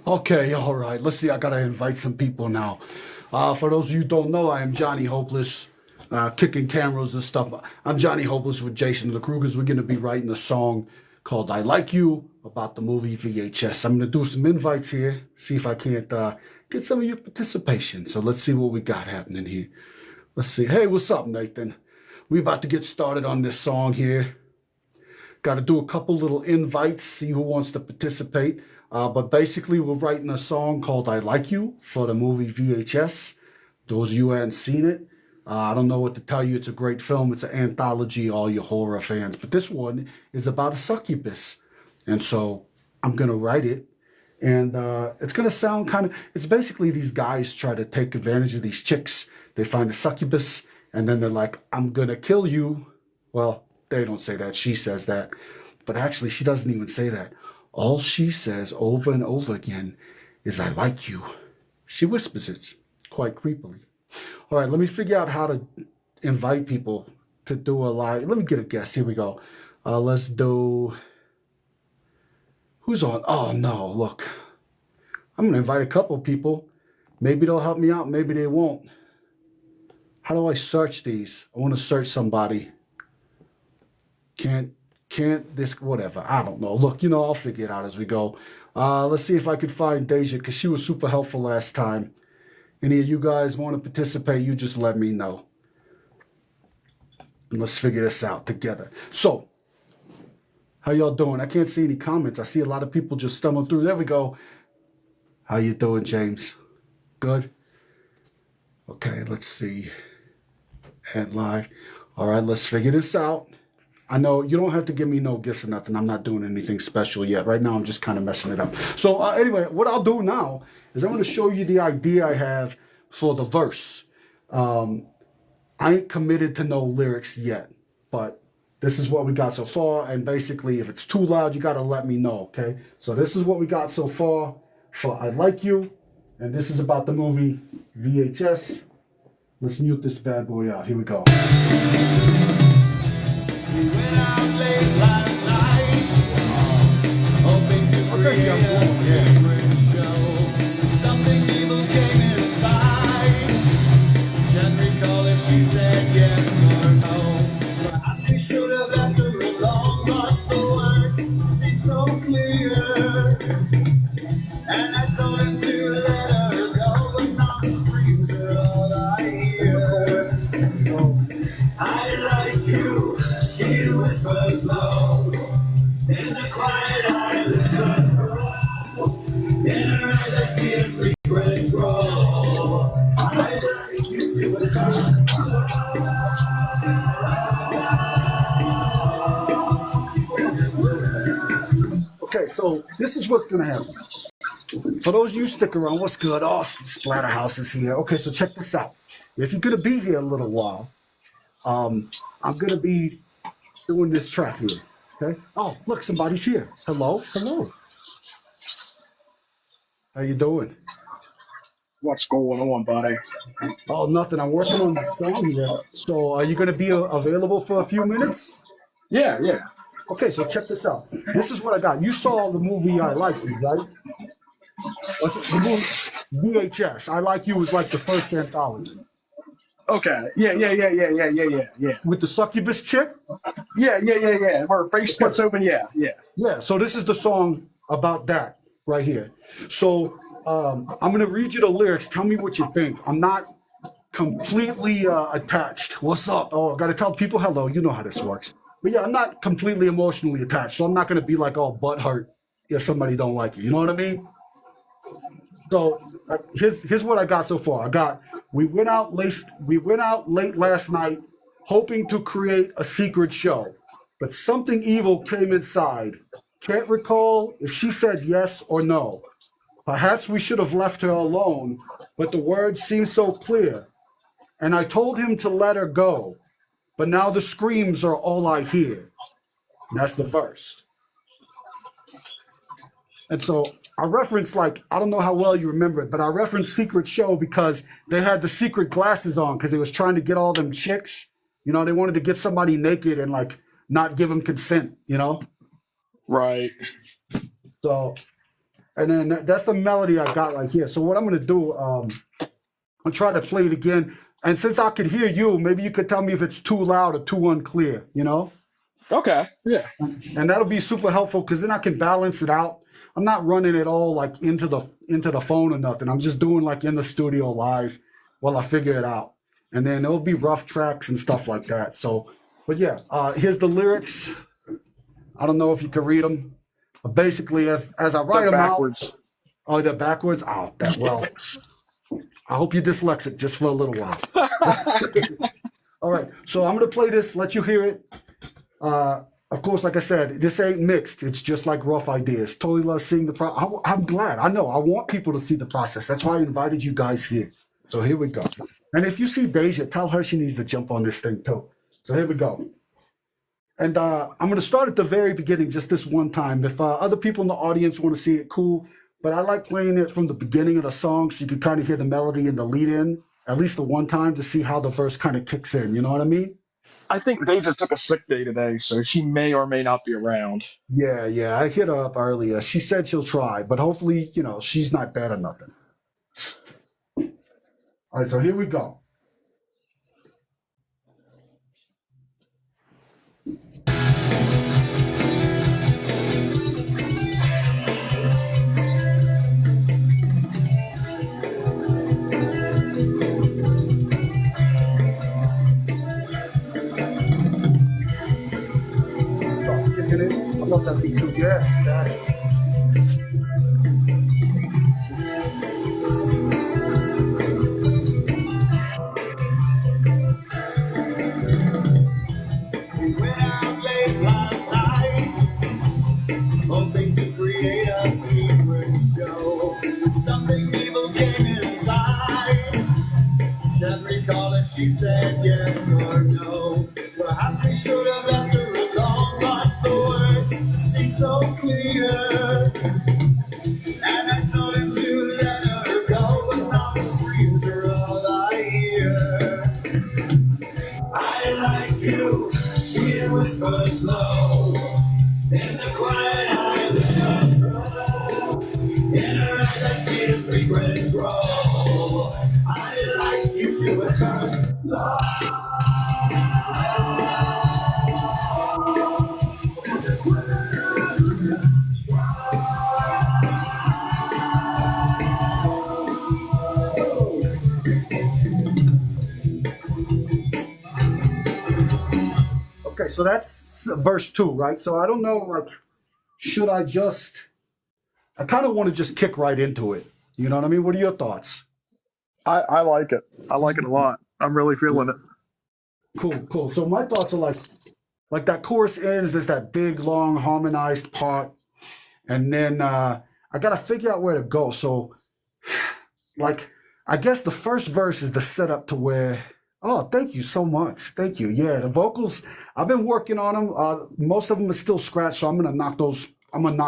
Okay, all right. Let's see. I gotta invite some people now. For those of you who don't know, I am Johnny Hopeless, kicking cameras and stuff. I'm Johnny Hopeless with Jason and the Kruegers. We're gonna be writing a song called "I Like You" about the movie VHS. I'm gonna do some invites here, see if I can't get some of your participation. So let's see what we got happening here. Let's see. Hey, what's up, Nathan? We about to get started on this song here. Got to do a couple little invites, see who wants to participate. But basically, we're writing a song called "I Like You" for the movie VHS. Those of you who hadn't seen it, I don't know what to tell you. It's a great film. It's an anthology, all you horror fans. But this one is about a succubus. And so I'm going to write it. And it's going to sound kind of, it's basically these guys try to take advantage of these chicks. They find a succubus, and then they're like, "I'm going to kill you." Well, they don't say that. She says that. But actually, she doesn't even say that. All she says over and over again is, "I like you." She whispers it quite creepily. All right, let me figure out how to invite people to do a live. Let me get a guest. Here we go. Let's do... Who's on? Oh, no, look. I'm going to invite a couple people. Maybe they'll help me out. Maybe they won't. How do I search these? I want to search somebody. Can't this, whatever. I don't know. Look, I'll figure it out as we go. Let's see if I can find Deja, because she was super helpful last time. Any of you guys want to participate, you just let me know. And let's figure this out together. So, how y'all doing? I can't see any comments. I see a lot of people just stumbling through. There we go. How you doing, James? Good? Okay, let's see. Add live. All right, let's figure this out. I know you don't have to give me no gifts or nothing. I'm not doing anything special yet. Right now, I'm just kind of messing it up. So anyway, what I'll do now is I'm going to show you the idea I have for the verse. I ain't committed to no lyrics yet, but this is what we got so far. And basically, if it's too loud, you got to let me know, okay? So this is what we got so far for "I Like You." And this is about the movie VHS. Let's mute this bad boy out. Here we go. We went out late last night, hoping to create a secret show. Something evil came inside. Can't recall if she said yes or no. Perhaps we should have left her alone, but the words seemed so clear. And I told him to let her go, but now the screams are all I hear. I like you. She whispers low, in the quiet I lose control. In her eyes I see a secret grow. I like you, she whispers Okay, so this is what's going to happen. For those of you who stick around, what's good? Oh, Splatterhouse is here. Okay, so check this out. If you're going to be here a little while, I'm going to be doing this track here, okay? Oh, look, somebody's here. Hello, hello. How you doing? What's going on, buddy? Oh, nothing. I'm working on the song here. So are you going to be available for a few minutes? Yeah. Okay, so check this out. This is what I got. You saw the movie "I Like You," right? The movie VHS. "I Like You" was like the first anthology. Okay. Yeah. With the succubus chick? Yeah. Where her face splits open. Yeah. Yeah, so this is the song about that right here. So I'm going to read you the lyrics. Tell me what you think. I'm not completely attached. What's up? Oh, I got to tell people hello. You know how this works. But yeah, I'm not completely emotionally attached. So I'm not going to be like all butthurt if somebody don't like you. You know what I mean? So here's what I got so far. I got, we went out late last night, hoping to create a secret show, but something evil came inside. Can't recall if she said yes or no. Perhaps we should have left her alone, but the words seemed so clear. And I told him to let her go, but now the screams are all I hear. And that's the verse. And so I referenced, like, I don't know how well you remember it, but I referenced Secret Show because they had the secret glasses on because they was trying to get all them chicks. They wanted to get somebody naked and, like, not give them consent, Right. So And then that's the melody I got right here. So what I'm gonna do, I'll try to play it again. And since I could hear you, maybe you could tell me if it's too loud or too unclear, you know? Okay. Yeah. And that'll be super helpful because then I can balance it out. I'm not running it all like into the phone or nothing. I'm just doing like in the studio live while I figure it out. And then there'll be rough tracks and stuff like that. So, but yeah, here's the lyrics. I don't know if you can read them, but basically as I write They're them backwards. out, oh, they're backwards. Oh, that well. I hope you're dyslexic just for a little while. All right, so I'm gonna play this, let you hear it. Of course, like I said, this ain't mixed. It's just like rough ideas. Totally love seeing the process. I'm glad. I know. I want people to see the process. That's why I invited you guys here. So here we go. And if you see Deja, tell her she needs to jump on this thing too. So here we go. And I'm going to start at the very beginning, just this one time. If other people in the audience want to see it, cool. But I like playing it from the beginning of the song so you can kind of hear the melody and the lead in, at least the one time to see how the verse kind of kicks in. You know what I mean? I think Deja took a sick day today, so she may or may not be around. Yeah. I hit her up earlier. She said she'll try, but hopefully, you know, she's not dead or nothing. All right, so here we go. I love that beat too. Yeah, exactly. We went out late last night, hoping to create a secret show. Something evil came inside. Can't recall if she said yes or no. Perhaps we should have left her alone, but the words seemed so clear. And I told him to let her go, but now the screams are all I hear. I like you, she whispers low. In the quiet I lose control. In her eyes I see the secrets grow. I like you, she whispers low. Okay, so that's verse 2, right? So I don't know, like, should I just, I kind of want to just kick right into it. You know what I mean? What are your thoughts? I like it. I like it a lot. I'm really feeling it. Cool. So my thoughts are like that chorus ends, there's that big, long, harmonized part. And then I got to figure out where to go. So, like, I guess the first verse is the setup to where, oh, thank you so much. Thank you. Yeah, the vocals, I've been working on them. Most of them are still scratched, so I'm going to knock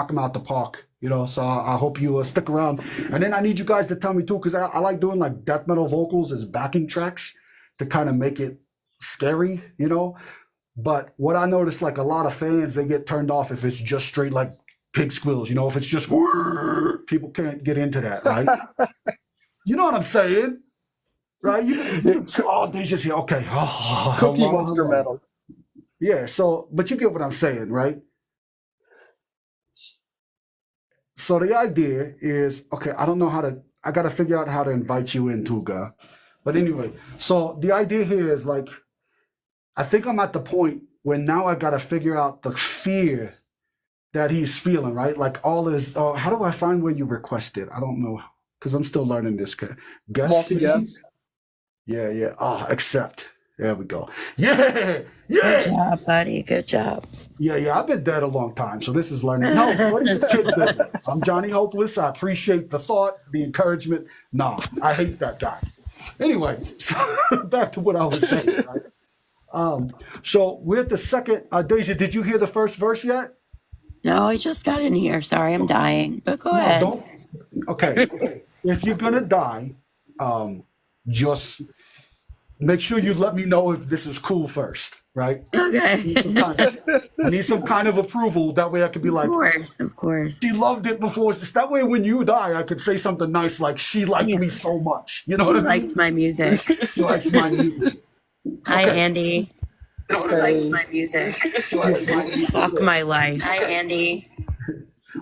them out the park, you know, so I hope you stick around. And then I need you guys to tell me too, because I like doing like death metal vocals as backing tracks to kind of make it scary, you know. But what I noticed, like a lot of fans, they get turned off if it's just straight like pig squeals, you know, if it's just people can't get into that, right? You know what I'm saying? Right? Oh, they just say, okay. Oh, Cookie hello, Monster hello. metal. Yeah, so, but you get what I'm saying, right? So the idea is, okay, I don't know I got to figure out how to invite you in, Tuga. But anyway, so the idea here is like, I think I'm at the point where now I got to figure out the fear that he's feeling, right? Like all his, how do I find where you requested? I don't know, because I'm still learning this. Guess? Multi-guess. Yeah. Accept. There we go. Yeah. Good job, buddy. Good job. Yeah. I've been dead a long time, so this is learning. No, what is a kid doing? I'm Johnny Hopeless. I appreciate the thought, the encouragement. Nah, I hate that guy. Anyway, so back to what I was saying, right? So we're at the second. Deja, did you hear the first verse yet? No, I just got in here. Sorry, I'm dying. But go ahead. Don't. Okay. If you're gonna die, just make sure you let me know if this is cool first, right? Okay. I need some kind of approval. That way I could be like, Of course. she loved it before. Just that way, when you die, I could say something nice like, she liked me so much. You know what I mean? Liked my music. She likes my music. Hi, Okay. Andy. Liked my music. Fuck my life. Hi, Andy.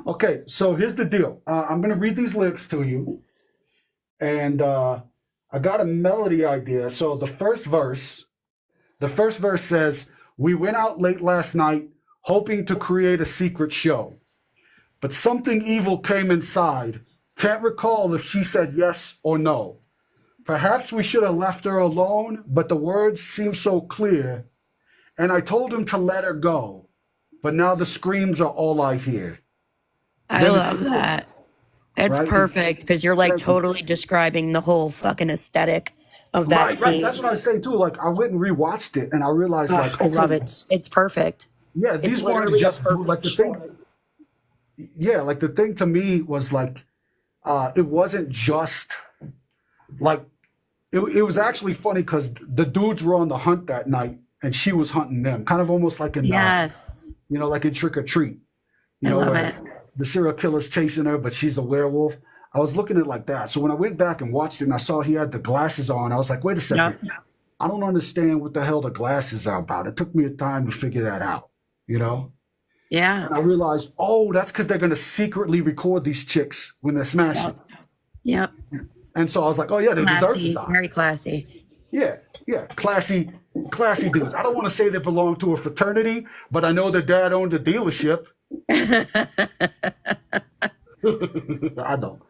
Okay, so here's the deal. I'm going to read these lyrics to you. And I got a melody idea. So the first verse says, we went out late last night hoping to create a secret show. But something evil came inside. Can't recall if she said yes or no. Perhaps we should have left her alone, but the words seem so clear. And I told him to let her go. But now the screams are all I hear. I love that. It's Right? perfect because you're like totally describing the whole fucking aesthetic of that Right, scene. that's what I was saying too. Like I went and rewatched it and I realized like, I love it. It's perfect. Yeah, these weren't literally just a perfect like the thing. Yeah, like the thing to me was like, it wasn't just like, it was actually funny because the dudes were on the hunt that night and she was hunting them, kind of almost like in, Yes. you know, like in Trick or Treat, you I know, love where it. the serial killer's chasing her, but she's a werewolf. I was looking at it like that. So when I went back and watched it and I saw he had the glasses on, I was like, wait a second. Yep. I don't understand what the hell the glasses are about. It took me a time to figure that out, you know? Yeah. And I realized, oh, that's because they're going to secretly record these chicks when they're smashing. Yep. And so I was like, oh, yeah, they deserve to Classy. die. Very classy. Yeah, yeah, classy dudes. I don't want to say they belong to a fraternity, but I know their dad owned a dealership. I don't.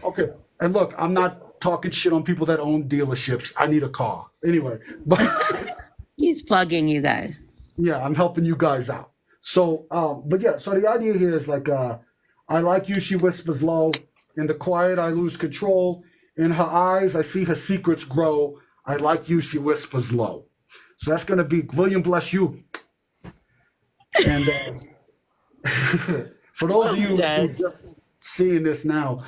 Okay, and look, I'm not talking shit on people that own dealerships. I need a car. Anyway, but He's plugging you guys. yeah, I'm helping you guys out. So, but yeah, so the idea here is like, I like you, she whispers low. In the quiet, I lose control. In her eyes, I see her secrets grow. I like you, she whispers low. So that's going to be William Bless You. And for those of you who are just seeing this now,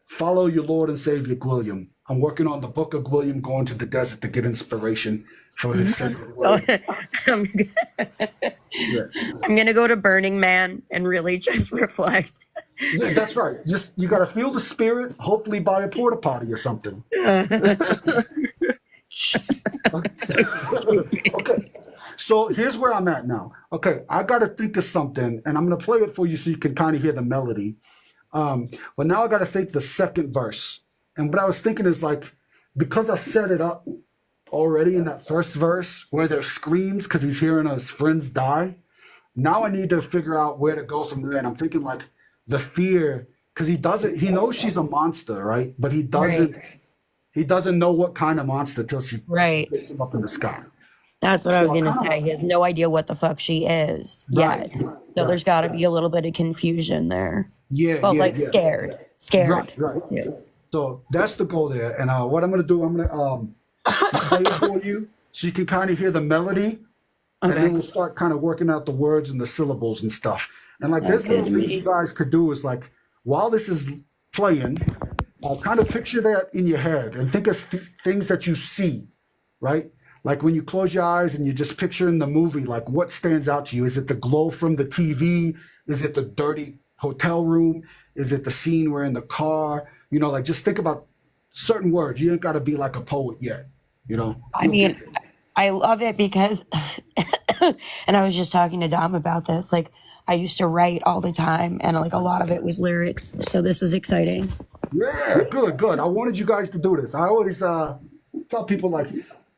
follow your Lord and Savior, William. I'm working on the book of William, going to the desert to get inspiration for his sacred word. I'm Yeah. gonna go to Burning Man and really just reflect. Yeah, that's right. Just you got to feel the spirit. Hopefully, buy a porta potty or something. Okay. So here's where I'm at now. Okay, I got to think of something, and I'm gonna play it for you so you can kind of hear the melody. But now I got to think the second verse. And what I was thinking is like, because I set it up already in that first verse where there's screams because he's hearing his friends die. Now I need to figure out where to go from there. And I'm thinking like the fear, because he knows she's a monster, right? But he doesn't know what kind of monster till she Right. picks him up in the sky. That's what I was gonna kinda- say. He has no idea what the fuck she is Right. yet. So there's got to be a little bit of confusion there. Yeah, But yeah, like yeah. scared. Right. Yeah. So that's the goal there. And what I'm going to do, I'm going to play it for you so you can kind of hear the melody. And Okay. then we'll start kind of working out the words and the syllables and stuff. And like there's little things you guys could do is like, while this is playing, kind of picture that in your head and think of things that you see, right? Like when you close your eyes and you just picture in the movie, like what stands out to you? Is it the glow from the TV? Is it the dirty hotel room? Is it the scene we're in the car? You know, like just think about certain words. You ain't got to be like a poet yet, you know? I mean, I love it because, and I was just talking to Dom about this. Like, I used to write all the time, and like a lot of it was lyrics. So this is exciting. Yeah, good. I wanted you guys to do this. I always tell people like,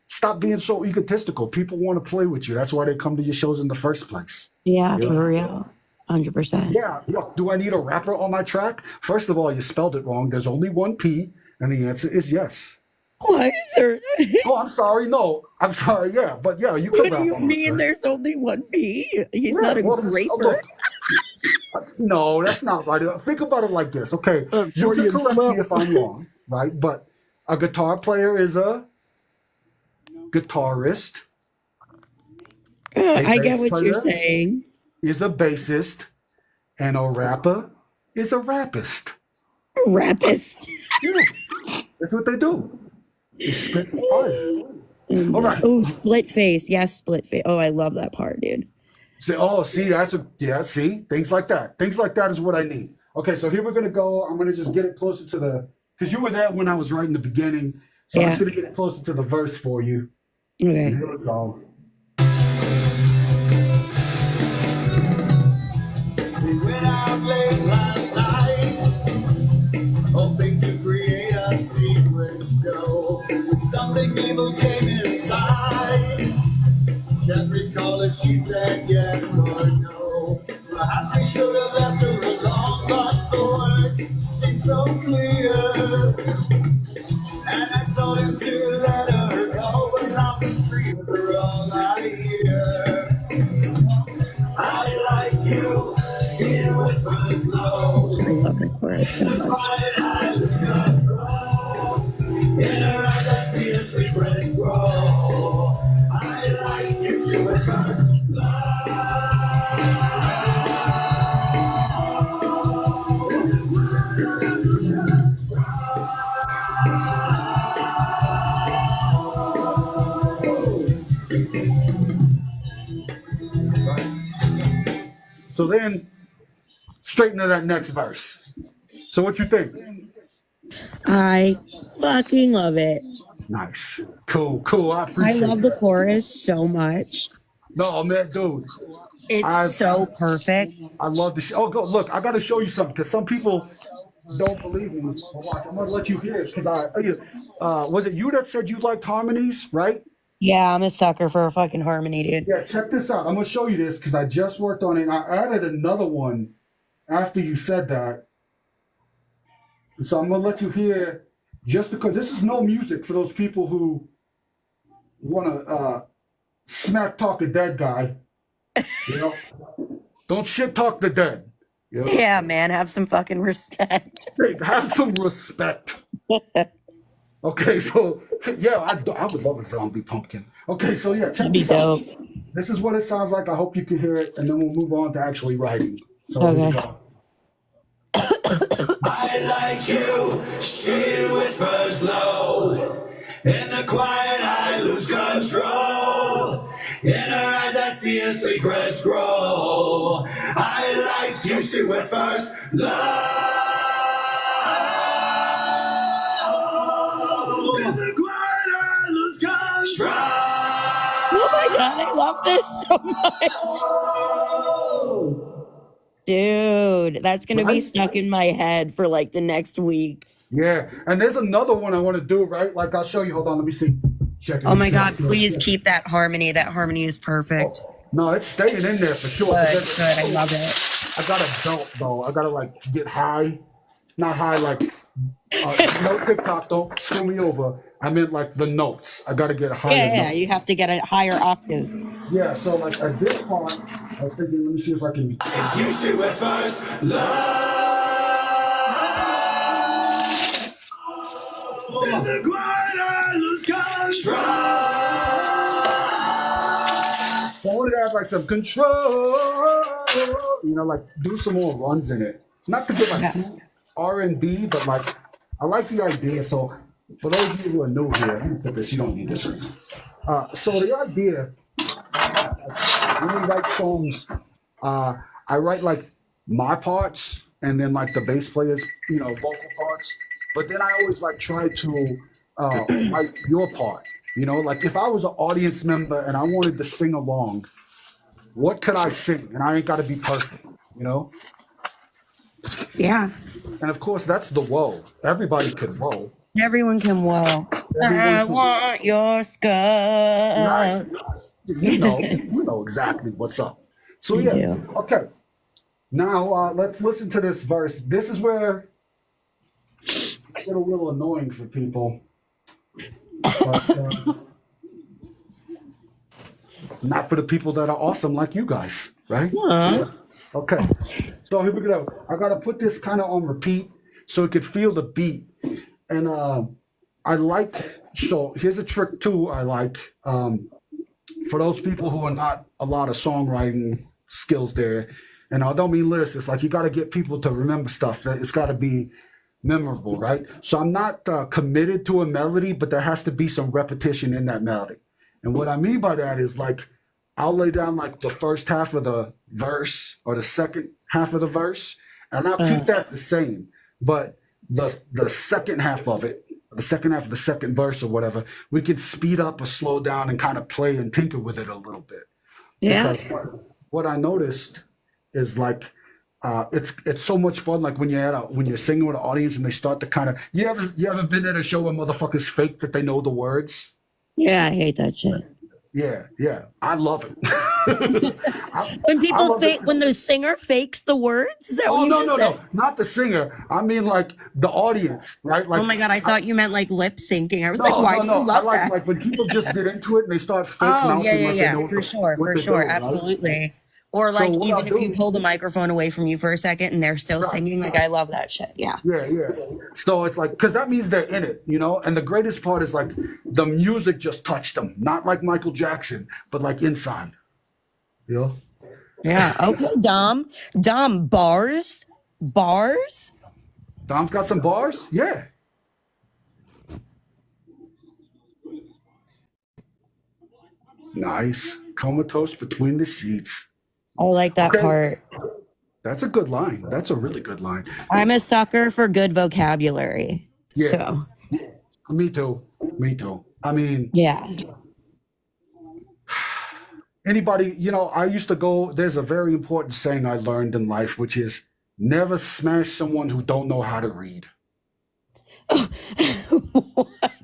stop being so egotistical. People want to play with you. That's why they come to your shows in the first place. Yeah, for real. 100%. Yeah, look, do I need a rapper on my track? First of all, you spelled it wrong. There's only one P, and the answer is yes. Why is there? Oh, I'm sorry. No, I'm sorry. Yeah, but yeah, you What could do rap you on my mean track. there's only one P? He's Yeah, not a well, graper. look, no, that's not right. Think about it like this. Okay, you can correct me if I'm wrong, right? But a guitar player is a guitarist. I get bass what you're player saying. is a bassist, and a rapper is a rappist. Rapist. Yeah, that's what they do. They spit fire. All right. Oh, split face. Yes, split face. Oh, I love that part, dude. See, see, things like that. Things like that is what I need. Okay, so here we're gonna go. I'm gonna just get it closer to because you were there when I was writing the beginning. So I'm Yeah. just gonna get it closer to the verse for you. Okay. Here we go. We went out late last night, hoping to create a secret show. Something evil came inside. Can't recall if she said yes or no. Perhaps we should have left her alone, but the words seemed so clear. And I told him to let her go, but now the screams are all I hear. I like you, she whispers low. I love the chorus so much. In her eyes I see the secrets grow. I like you, she whispers So then, straight into that next verse. So what you think? I fucking love it. Nice, cool. I I appreciate love it. the chorus so much. No, man, dude, It's so perfect. I love this. Oh, go look. I gotta show you something because some people don't believe me. But watch, I'm gonna let you hear it because was it you that said you liked harmonies, right? Yeah, I'm a sucker for a fucking harmony, dude. Yeah, check this out. I'm gonna show you this because I just worked on it. And I added another one after you said that. So I'm gonna let you hear just because this is no music for those people who wanna smack talk a dead guy. You know, don't shit talk the dead. You know? Yeah, man, have some fucking respect. Hey, have some respect. Okay, so yeah, I would love a zombie pumpkin. Okay, so yeah, check That'd be this out. dope. This is what it sounds like. I hope you can hear it, and then we'll move on to actually writing. So here we Okay. go. I like you, she whispers low. In the quiet I lose control. In her eyes I see her secrets grow. I like you, she whispers low. In the quiet I lose control. Oh my god, I love this so much. Dude, that's gonna be Right? stuck in my head for like the next week. Yeah, and there's another one I want to do. Right, like I'll show you. Hold on, let me see. Check it. Oh my god, please keep that harmony. That harmony is perfect. No, it's staying in there for sure. Good, good. I love it. I got a belt though. I gotta like get high, not high like no TikTok. Don't screw me over. I meant like the notes. I gotta get higher. Yeah, notes. you have to get a higher octave. Yeah, so like at this part, I was thinking, let me see if I can. You she whispers love. In the quiet I lose control. So I wanted to have like some control, you know, like do some more runs in it. Not to get like R&B, but like I like the idea. So for those of you who are new here, let me put this. You don't need this right now. So the idea, when we write songs, I write like my parts and then like the bass players, you know, vocal parts. But then I always like try to write your part. You know, like if I was an audience member and I wanted to sing along, what could I sing? And I ain't got to be perfect, you know? Yeah. And of course, that's the woe. Everybody can woe. Everyone can whoa. I want your skirt. Right. You know exactly what's up. So yeah, do. okay. Now let's listen to this verse. This is where it's get a little annoying for people. But, not for the people that are awesome like you guys, right? Okay, so here we go. I gotta put this kind of on repeat so it could feel the beat. And I like, so here's a trick too I like. For those people who are not a lot of songwriting skills there, and I don't mean lyricists, like you gotta get people to remember stuff. That it's gotta be memorable, right? So I'm not committed to a melody, but there has to be some repetition in that melody. And what I mean by that is like I'll lay down like the first half of the verse or the second half of the verse, and I'll keep that the same. But the second half of it, the second half of the second verse or whatever, we can speed up or slow down and kind of play and tinker with it a little bit. Yeah. Because what I noticed is like it's so much fun. Like when you're singing with an audience and they start to kind of you ever been at a show where motherfuckers fake that they know the words? Yeah, I hate that shit. Yeah, I love it. When I people love fake, it. when the singer fakes the words, is that what Oh you no, just no, said? no, not the singer. I mean like the audience, right? Like Oh my god, I thought you meant like lip syncing. I was like, no, why no, do no. you love I that? like when people just get into it and they start fake Oh yeah, mouthing yeah, like they yeah, know for sure, what for they're sure, doing, right? absolutely. Or So like what even I if you do, pull the microphone away from you for a second and they're still right? singing, like I love that shit. Yeah. Yeah. So it's like, because that means they're in it, you know? And the greatest part is like the music just touched them. Not like Michael Jackson, but like inside, you know? Yeah. Okay, Dom. Dom, bars? Bars? Dom's got some bars? Yeah. Nice. Comatose between the sheets. I like that Okay. part. That's a good line. That's a really good line. I'm a sucker for good vocabulary. Yeah. So Me too. Me too. I mean, yeah. anybody, you know, I used to go, there's a very important saying I learned in life, which is never smash someone who don't know how to read.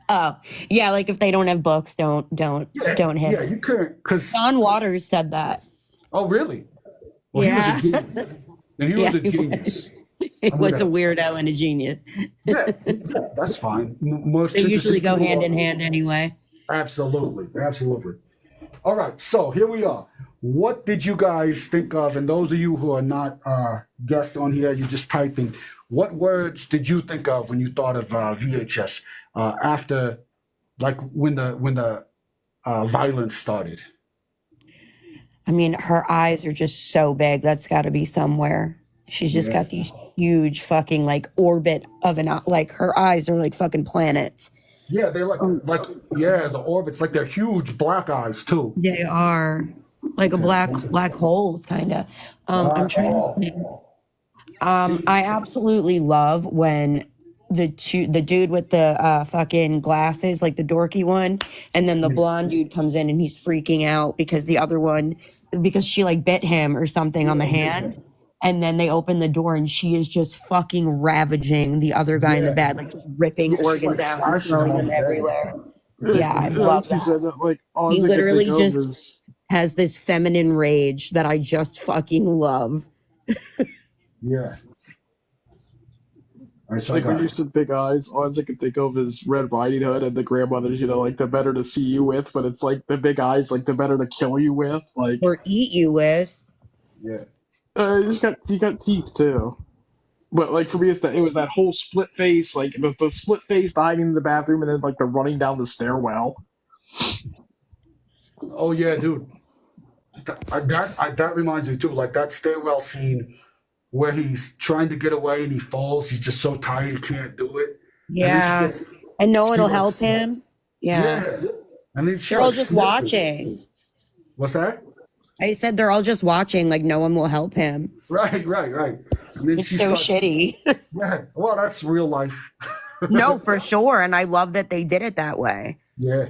Oh, yeah, like if they don't have books, don't hit Yeah, it. you couldn't, because, John Waters said that. oh, really? Well, Yeah. he was a genius. And he Yeah, was a he genius. He I'm was a gonna, weirdo and a genius. yeah, that's fine. Most They usually interesting go people hand are- in hand anyway. Absolutely. All right, so here we are. What did you guys think of? And those of you who are not guests on here, you're just typing. What words did you think of when you thought of VHS after, like, when the violence started? I mean, her eyes are just so big. That's got to be somewhere. She's just Yeah, got these huge fucking like orbit of an eye. Like her eyes are like fucking planets. yeah, they're like yeah, the orbits, like they're huge black eyes too. They are like a black holes kind of. I'm trying to think. I absolutely love when the dude with the fucking glasses, like the dorky one, and then the blonde dude comes in and he's freaking out because the other one, because she like bit him or something on the hand, and then they open the door and she is just fucking ravaging the other guy in the Yeah, bed, like just ripping yeah, she's like organs out and slashing him throwing on them the bed and everywhere. stuff. Yeah, I Yeah, love like you that. said that. Like all He I can literally think of just is has this feminine rage that I just fucking love. Yeah. All right, so I like when got you it. said big eyes. All I can think of is Red Riding Hood and the grandmothers. You know, like the better to see you with, but it's like the big eyes, like the better to kill you with. Like Or eat you with. Yeah. you got teeth too. But like for me, it was that whole split face, like the split face, the hiding in the bathroom, and then like the running down the stairwell. Oh yeah, dude. That reminds me too, like that stairwell scene where he's trying to get away and he falls. He's just so tired he can't do it, and then Yeah. And no one she will like help him. Yeah. yeah, and then she They're all like just sniffs it. watching. What's that? I said they're all just watching, like no one will help him. Right. And then It's she so starts. shitty. Yeah. Well, that's real life. No, for sure. And I love that they did it that way. Yeah.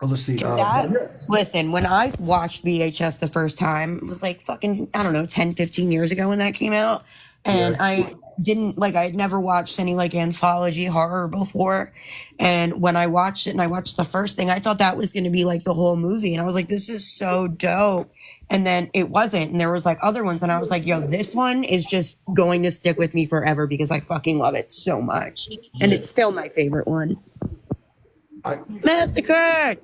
Oh, let's see. That, listen, when I watched VHS the first time, it was like fucking, I don't know, 10, 15 years ago when that came out. And Yeah. I didn't, like, I had never watched any, like, anthology horror before. And when I watched it and I watched the first thing, I thought that was going to be, like, the whole movie. And I was like, this is so dope. And then it wasn't. And there was, like, other ones. And I was like, yo, this one is just going to stick with me forever because I fucking love it so much. And it's still my favorite one. Massacre!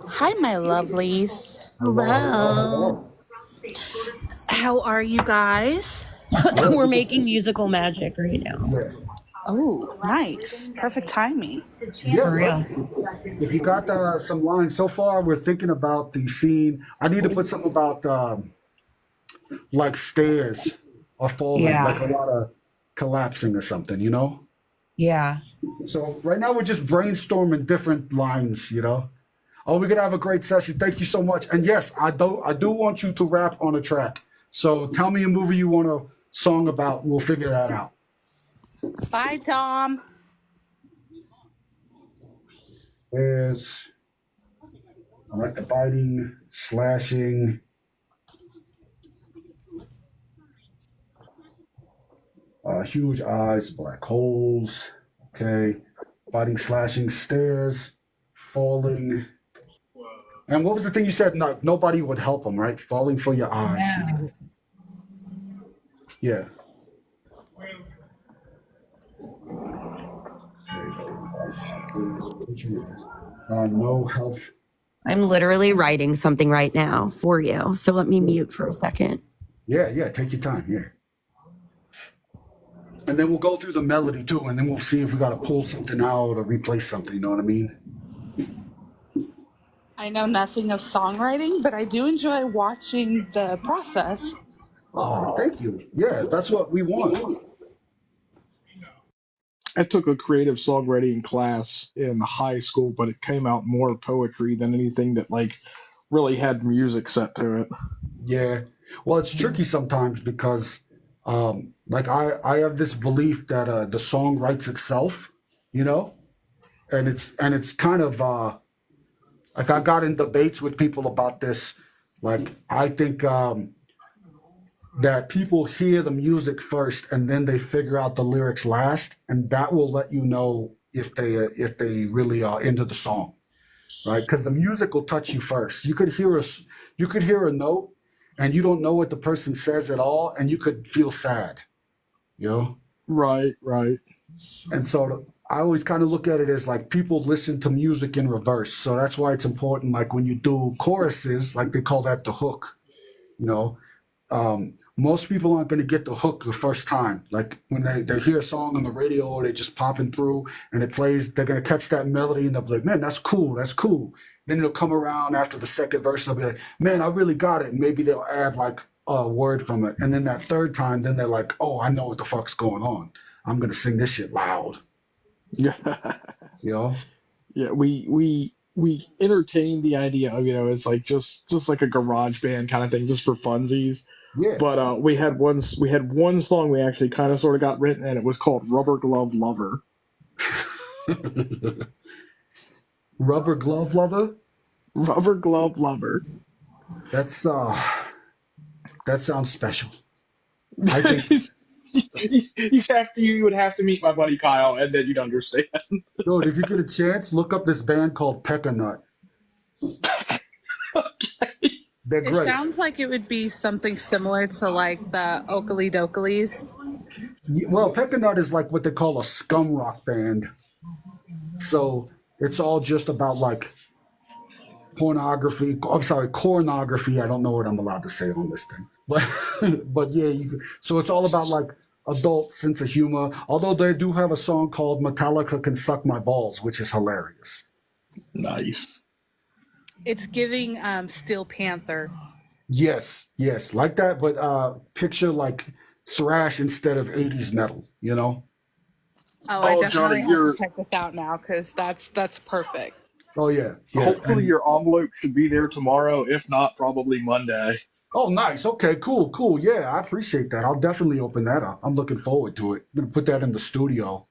Hi, my lovelies. Hello. How are you guys? We're making musical magic right now. Yeah. Oh, nice. Perfect timing. Yeah, For real. if you got some lines so far, we're thinking about the scene. I need to put something about like stairs or falling, like a lot of collapsing or something, you know? Yeah. So right now we're just brainstorming different lines, you know? Oh, we're gonna have a great session. Thank you so much. And yes, I do want you to rap on a track. So tell me a movie you want a song about. We'll figure that out. Bye, Dom. There's I like the biting, slashing. Huge eyes, black holes. Okay. Biting, slashing, stairs, falling. And what was the thing you said? No, nobody would help him, right? Falling for your eyes. Yeah. No help. I'm literally writing something right now for you. So let me mute for a second. Yeah. Take your time. Yeah. And then we'll go through the melody too, and then we'll see if we got to pull something out or replace something. You know what I mean? I know nothing of songwriting, but I do enjoy watching the process. Oh, thank you. Yeah, that's what we want. I took a creative songwriting class in high school, but it came out more poetry than anything that like really had music set to it. Yeah. Well, it's tricky sometimes because, like, I have this belief that the song writes itself, you know, and it's kind of like I got in debates with people about this. Like, I think that people hear the music first and then they figure out the lyrics last, and that will let you know if they really are into the song, right? Because the music will touch you first. You could hear a note, and you don't know what the person says at all, and you could feel sad, you know. Right. And so I always kind of look at it as like people listen to music in reverse. So that's why it's important. Like when you do choruses, like they call that the hook, you know. Most people aren't going to get the hook the first time. Like when they hear a song on the radio or they just popping through and it plays, they're going to catch that melody and they'll be like, man, that's cool. Then it'll come around after the second verse and they'll be like, man, I really got it. And maybe they'll add like a word from it. And then that third time, then they're like, oh, I know what the fuck's going on. I'm going to sing this shit loud. Yeah. You know? Yeah, we entertained the idea of, it's like just like a garage band kind of thing, just for funsies. Yeah. But we had one song we actually kind of sort of got written, and it was called Rubber Glove Lover. Rubber Glove Lover? Rubber Glove Lover. That's that sounds special. I think you would have to meet my buddy Kyle, and then you'd understand. dude, if you get a chance, look up this band called Pecca Nut. Okay. They're It great. sounds like it would be something similar to like the Oakley Dokleys. Well, Pecca Nut is like what they call a scum rock band. So it's all just about like pornography. I'm sorry, cornography. I don't know what I'm allowed to say on this thing, but yeah. So it's all about like adult sense of humor. Although they do have a song called "Metallica Can Suck My Balls," which is hilarious. Nice. It's giving Steel Panther. Yes, like that, but picture like thrash instead of 80s metal, you know? Oh, I Oh, definitely Johnny, have to check this out now because that's perfect. Oh yeah. Hopefully And- your envelope should be there tomorrow. If not, probably Monday. oh, nice. Okay, cool. Yeah, I appreciate that. I'll definitely open that up. I'm looking forward to it. I'm gonna put that in the studio.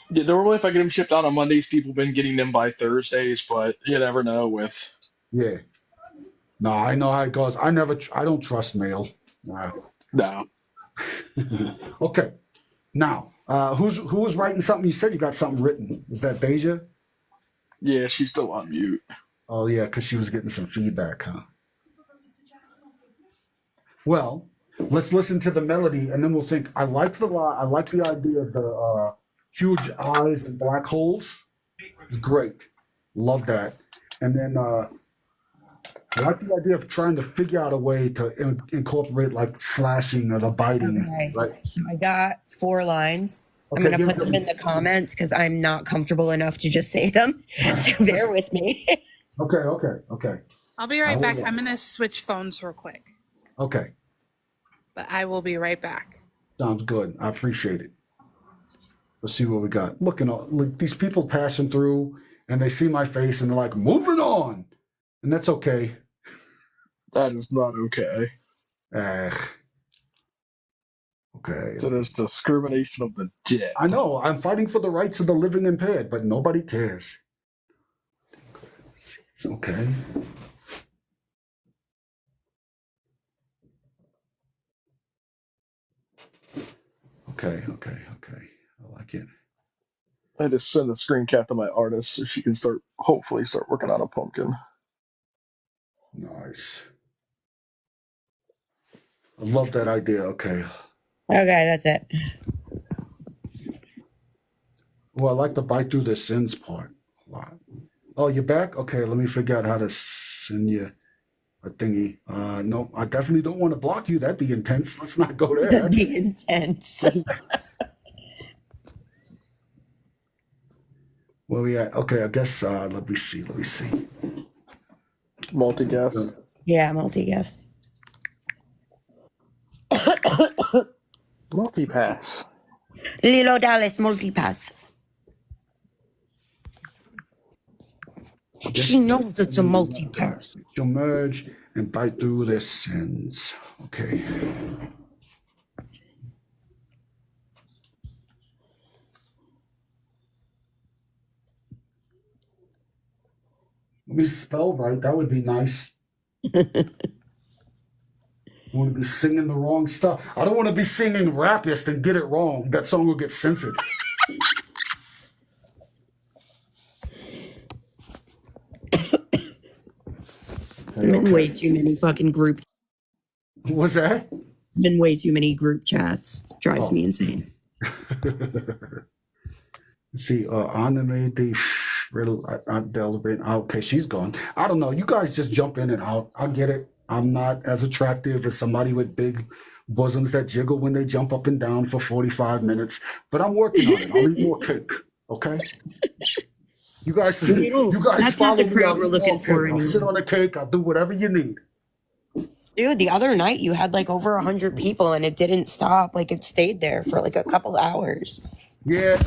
Yeah, normally if I get them shipped out on Mondays, people have been getting them by Thursdays, but you never know with... Yeah. No, I know how it goes. I don't trust mail. Nah. No. Okay. Now, who was writing something? You said you got something written. Is that Deja? Yeah, she's still on mute. Oh yeah, because she was getting some feedback, huh? Well, let's listen to the melody and then we'll think. I like the idea of the huge eyes and black holes. It's great. Love that. And then I like the idea of trying to figure out a way to incorporate like slashing or the biting. Okay. Right? So I got 4 lines. I'm Okay, going to give put them in the comments because I'm not comfortable enough to just say them. So bear with me. Okay. I'll be right back. I'm gonna switch phones real quick. Okay. but I will be right back. Sounds good. I appreciate it. Let's see what we got. Look, these people passing through and they see my face and they're like, moving on. And that's okay. That is not okay. Okay. That is discrimination of the dead. I know. I'm fighting for the rights of the living impaired, but nobody cares. It's okay. Okay. I like it. I just send a screen cap to my artist so she can hopefully start working on a pumpkin. Nice. I love that idea. Okay. Okay, that's it. Well, I like to bite through the sins part a lot. Oh, you're back? Okay, let me figure out how to send you a thingy. No, I definitely don't want to block you. That'd be intense. Let's not go there. That'd be intense. Where we at? Okay, I guess let me see. Multi-guest. Yeah, multi-guest. Multi-pass. Lilo Dallas multi-pass. She knows it's a multi-pass. She'll merge and bite through their sins. Okay. Let me spell right. That would be nice. I want to be singing the wrong stuff. I don't want to be singing Rapist and get it wrong. That song will get censored. I'm in way too many fucking group. What's that? I'm in way too many group chats. Drives me insane. Let's see, animate the riddle. Okay, she's gone. I don't know. You guys just jump in and out. I get it. I'm not as attractive as somebody with big bosoms that jiggle when they jump up and down for 45 minutes, but I'm working on it. I'll eat more cake. Okay. You guys That's follow not the me. crowd I'll we're eat looking more for cake. I'll sit on the cake. I'll do whatever you need. Dude, the other night you had like over 100 people and it didn't stop. Like it stayed there for like a couple hours. Yeah,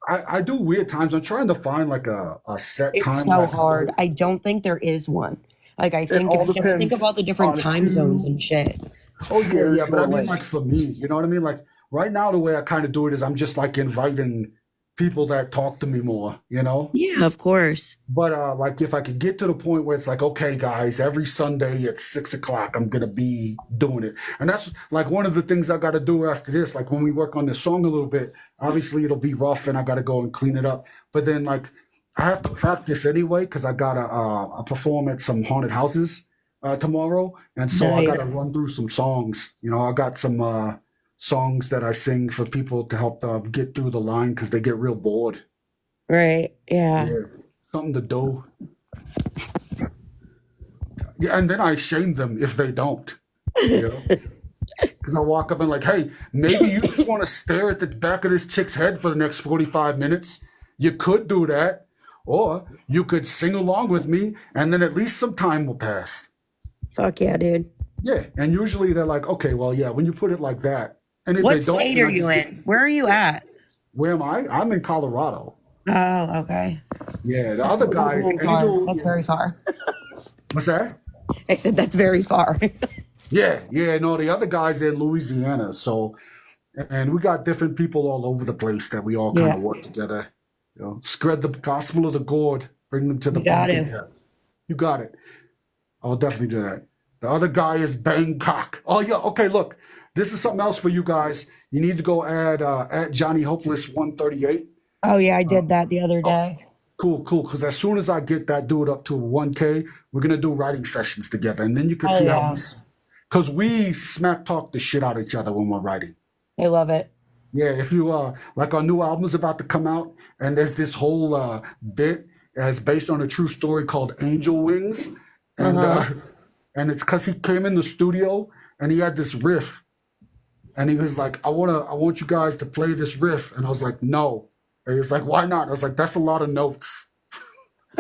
I do weird times. I'm trying to find like a set It's time. so hard. I don't think there is one. Like I think all if you depends think of all the different on time zones and shit. Oh yeah, but I mean, Like- like for me, you know what I mean? Like right now, the way I kind of do it is I'm just like inviting people that talk to me more, you know? Yeah, of course. But like if I could get to the point where it's like, okay, guys, every Sunday at 6 o'clock, I'm gonna be doing it. And that's like one of the things I gotta do after this. Like when we work on this song a little bit, obviously it'll be rough and I gotta go and clean it up. But then like I have to practice anyway because I gotta perform at some haunted houses tomorrow. And so I Nice. gotta run through some songs. You know, I got some songs that I sing for people to help get through the line because they get real bored. Right. Yeah. Yeah, something to do. Yeah, and then I shame them if they don't. You know? Because I walk up and like, hey, maybe you just want to stare at the back of this chick's head for the next 45 minutes. You could do that. Or you could sing along with me and then at least some time will pass. Fuck yeah, dude. Yeah. And usually they're like, okay, well, yeah, when you put it like that. And if What they don't, state are you in? Where are you at? Where am I? I'm in Colorado. Oh, okay. Yeah, the other guys. Very far. Angel That's is- very far. What's that? I said that's very far. Yeah, no, the other guy's in Louisiana. So, and we got different people all over the place that we all kind Yeah. of work together. You know, spread the gospel of the gourd, bring them to the You got pumpkin it. patch. You got it. I will definitely do that. The other guy is Bangkok. Oh yeah, okay. Look, this is something else for you guys. You need to go add at Johnny Hopeless 138. Oh yeah, I did that the other day. Cool. Because as soon as I get that dude up to 1K, we're gonna do writing sessions together, and then you can Oh, see yeah. how because we smack talk the shit out of each other when we're writing. I love it. Yeah, if you like our new album's about to come out, and there's this whole bit as based on a true story called Angel Wings, and and it's because he came in the studio and he had this riff, and he was like, I want you guys to play this riff, and I was like, no, and he was like, why not? I was like, that's a lot of notes.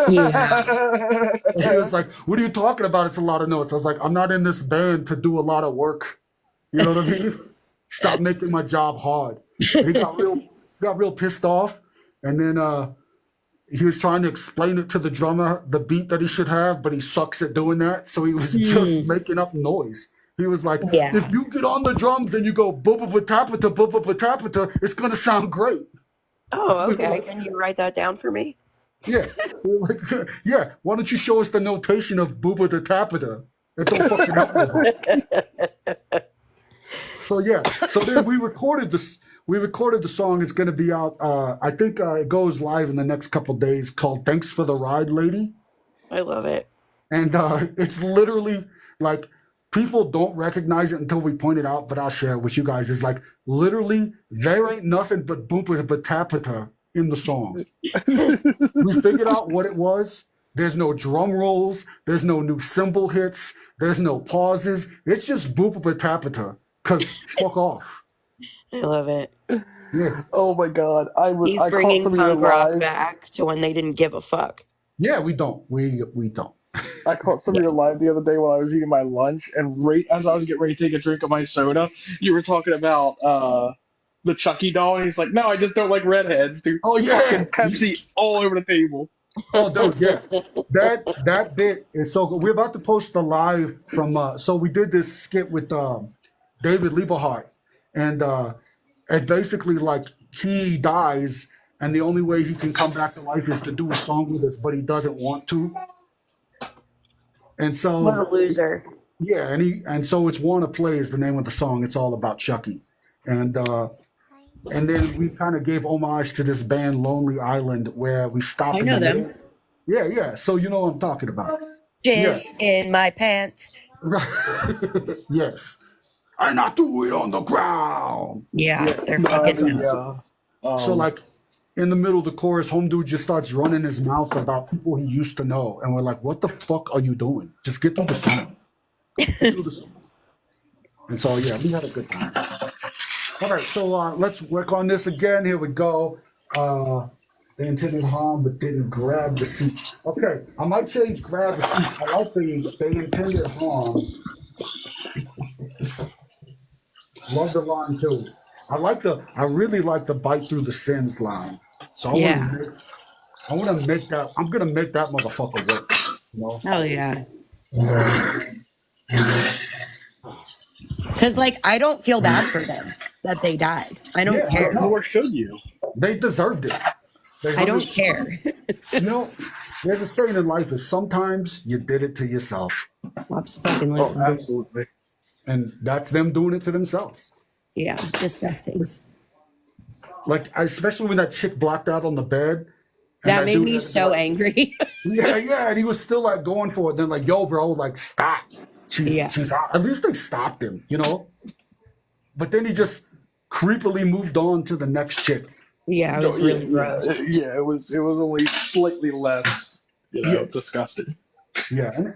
Yeah. And he was like, what are you talking about? It's a lot of notes. I was like, I'm not in this band to do a lot of work. You know what I mean? Stop making my job hard. And he got real pissed off. And then he was trying to explain it to the drummer, the beat that he should have, but he sucks at doing that. So he was just making up noise. He was like, Yeah. if you get on the drums and you go boo-ba-ba-tapata, boo-ba-ba-tapata, it's going to sound great. Oh, okay. Can you write that down for me? Yeah. We were like, yeah. Why don't you show us the notation of boo-ba-da-tapata? It don't fucking help nobody. So yeah. So then we recorded this. We recorded the song. It's going to be out. I think it goes live in the next couple days. Called "Thanks for the Ride, Lady." I love it. And it's literally like people don't recognize it until we point it out. But I'll share it with you guys. It's like literally there ain't nothing but boom-ba-ba-tapata in the song. We figured out what it was. There's no drum rolls. There's no new cymbal hits. There's no pauses. It's just boop-a-ba-tapata. Cause fuck off. I love it. Yeah. Oh my god, He's I bringing caught some of your punk rock live. back to when they didn't give a fuck. Yeah, we don't. We don't. I caught some of your live the other day while I was eating my lunch, and right as I was getting ready to take a drink of my soda, you were talking about the Chucky doll, and he's like, "No, I just don't like redheads, dude." Oh yeah. Fucking Pepsi all over the table. Oh dude, yeah. That bit is so good. We're about to post the live from so we did this skit with David Lieberhart. And basically like he dies and the only way he can come back to life is to do a song with us, but he doesn't want to. And so What a loser. yeah, and so it's Wanna Play is the name of the song. It's all about Chucky. And then we kind of gave homage to this band Lonely Island where we stopped I in know the them. middle. Yeah. So you know what I'm talking about. Jizz in my pants. Yes. And I threw it on the ground. Yeah, they're fucking. So like in the middle of the chorus, home dude just starts running his mouth about people he used to know. And we're like, what the fuck are you doing? Just get through the song. Get through the song. And so yeah, we had a good time. All right, so let's work on this again. Here we go. They intended harm but didn't grab the seats. Okay, I might change grab the seats. I like they intended harm. Love the line too. I really like the bite through the sins line. So I'm gonna make that motherfucker work. You know? Hell yeah. Because like I don't feel bad for them that they died. I don't Yeah, care. Nor should you. They deserved it. I don't care. You know, there's a saying in life is sometimes you did it to yourself. Absolutely. Oh, absolutely. And that's them doing it to themselves. Yeah, disgusting. Like, especially when that chick blacked out on the bed. and That made dude me had- so angry. Yeah, and he was still like going for it. Then like, yo, bro, like stop. She's out. At least they stopped him, you know. But then he just creepily moved on to the next chick. Yeah, it was really gross. Yeah, it was only slightly less, disgusting. Yeah, and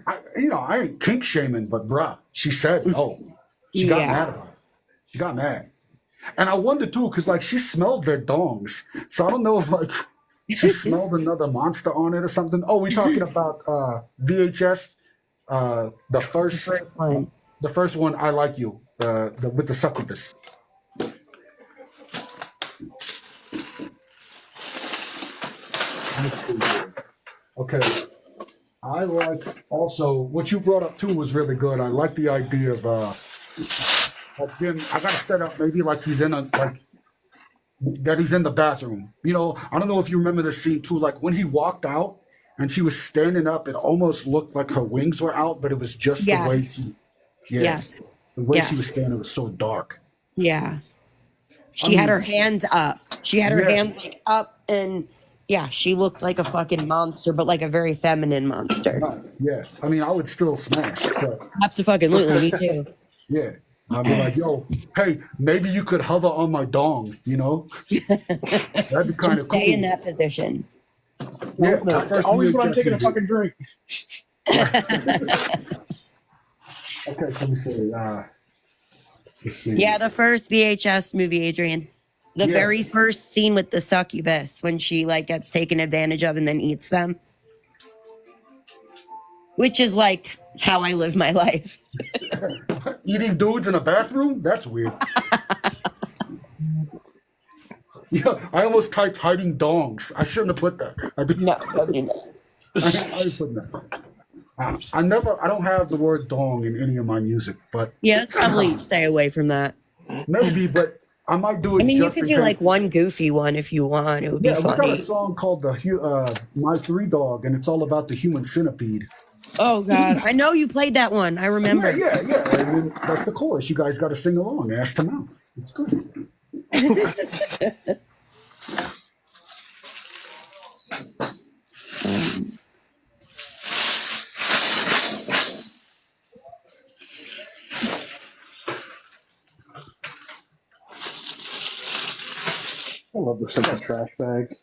I ain't kink shaming, but bruh, she said, oh, she got Yeah. mad about it. She got mad. And I wonder too, because like she smelled their dongs. So I don't know if like she smelled another monster on it or something. Oh, we talking about VHS, the first one, I Like You, with the succubus. Let's see here. Okay. I like also what you brought up too was really good. I like the idea of him. I gotta set up maybe like he's in that he's in the bathroom. You know, I don't know if you remember the scene too. Like when he walked out and she was standing up, it almost looked like her wings were out, but it was just Yes. the way she. Yeah, Yes. the way she Yes. was standing was so dark. Yeah. She had her hands up. She had her Yeah. hands like up, and yeah, she looked like a fucking monster, but like a very feminine monster. Yeah, I mean, I would still smash, but Absolutely, me too. yeah. I'd be like, yo, hey, maybe you could hover on my dong, you know? That'd be kind Just of cool. stay in that position. Yeah, Don't move. first Always when I'm VHS taking a movie. fucking drink. Okay, so we say, let's see. Yeah, the first VHS movie, Adrian. The Yeah. very first scene with the succubus when she like gets taken advantage of and then eats them. Which is like how I live my life. Eating dudes in a bathroom? That's weird. Yeah, I almost typed hiding dongs. I shouldn't have put that. I did. No, don't do that. I didn't put that. I don't have the word dong in any of my music, but Yeah, let's probably stay away from that. maybe, but I might do it. I mean, you just could in do case. like one goofy one if you want. It would be Yeah, we got a funny. song called My Three Dog, and it's all about the human centipede. Oh God, I know you played that one. I remember. Yeah. And then that's the chorus. You guys got to sing along, ass to mouth. It's good. I love the simple trash bag.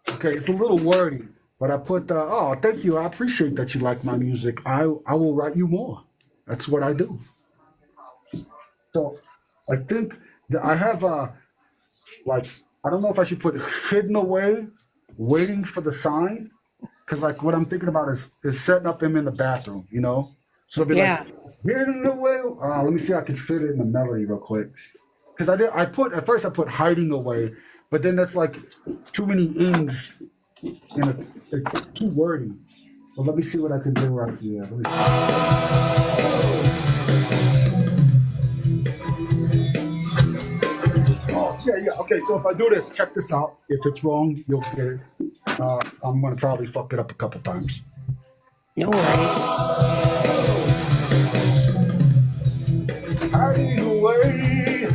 Okay, it's a little wordy, but I put, oh, thank you. I appreciate that you like my music. I will write you more. That's what I do. So I think that I have, like, I don't know if I should put hidden away, waiting for the sign. Because, like, what I'm thinking about is setting up him in the bathroom, you know? So it'll be Yeah. like, hidden away. Let me see if I can fit it in the melody real quick. Because at first I put hiding away, but then that's like too many ings and it's too wordy. Well, let me see what I can do right here. Let me Oh, yeah. Okay, so if I do this, check this out. If it's wrong, you'll get it. I'm going to probably fuck it up a couple times. No worries. Hiding away,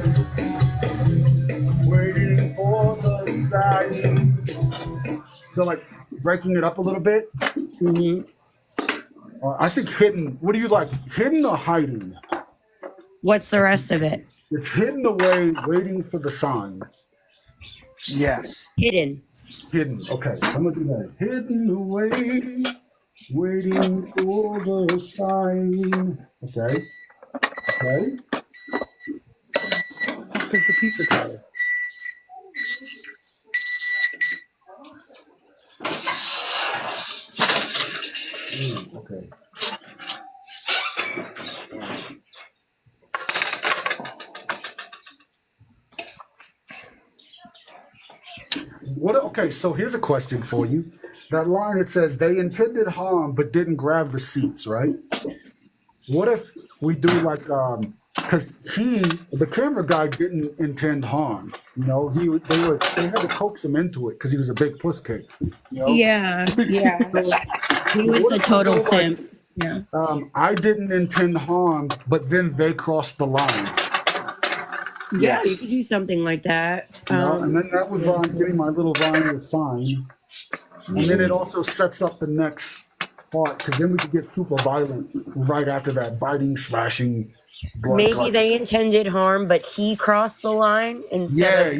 waiting for the sign. So, like, breaking it up a little bit. Hmm. I think hidden. What do you like, hidden or hiding? What's the rest of it? It's hidden away, waiting for the sign. Yes. Hidden. Hidden. Okay, so I'm gonna do that. Hidden away, waiting for the sign. Okay. Because the pizza cutter. Okay. Okay, so here's a question for you. That line, it says they intended harm but didn't grab receipts, right? What if we do like because the camera guy didn't intend harm, you know, they had to coax him into it because he was a big puss cake, you know? Yeah. He was What a if we total go like, simp. Yeah. I didn't intend harm, but then they crossed the line. Yeah, you could do something like that. You know, and then that would give me my little vinyl sign. And then it also sets up the next part because then we could get super violent right after that, biting, slashing, blood Maybe cuts. they intended harm, but he crossed the line instead of.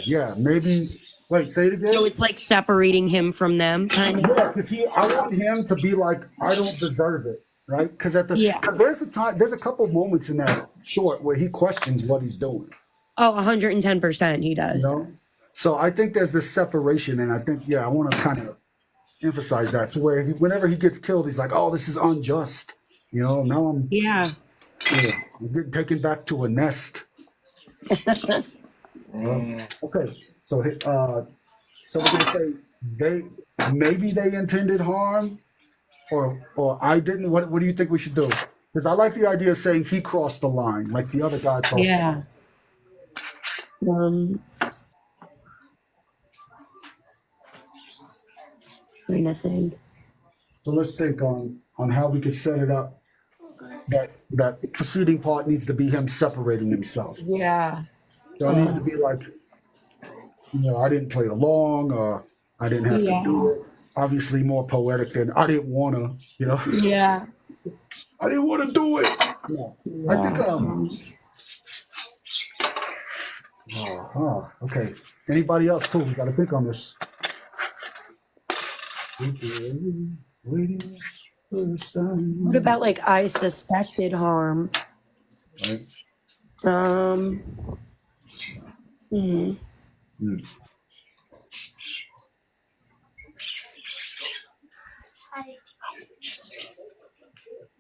Yeah. Maybe, wait, say it again. So it's like separating him from them, kind of. Yeah, because I want him to be like, I don't deserve it, right? Because Yeah. there's a couple moments in that short where he questions what he's doing. Oh, 110% he does. You know? So I think there's this separation, and I think, I want to kind of emphasize that. So whenever he gets killed, he's like, oh, this is unjust. You know, now I'm getting taken back to a nest. Okay, so we're gonna say maybe they intended harm, or I didn't. What do you think we should do? Because I like the idea of saying he crossed the line, like the other guy crossed. Yeah. Trying to think. So let's think on how we could set it up. That preceding part needs to be him separating himself. Yeah. So it needs to be like, I didn't play along, or I didn't have to do it. Obviously more poetic than I didn't want to, Yeah. I didn't want to do it. Yeah. I think, okay. Anybody else too? We got to think on this. Waiting for the sign. What about like I suspected harm? Right.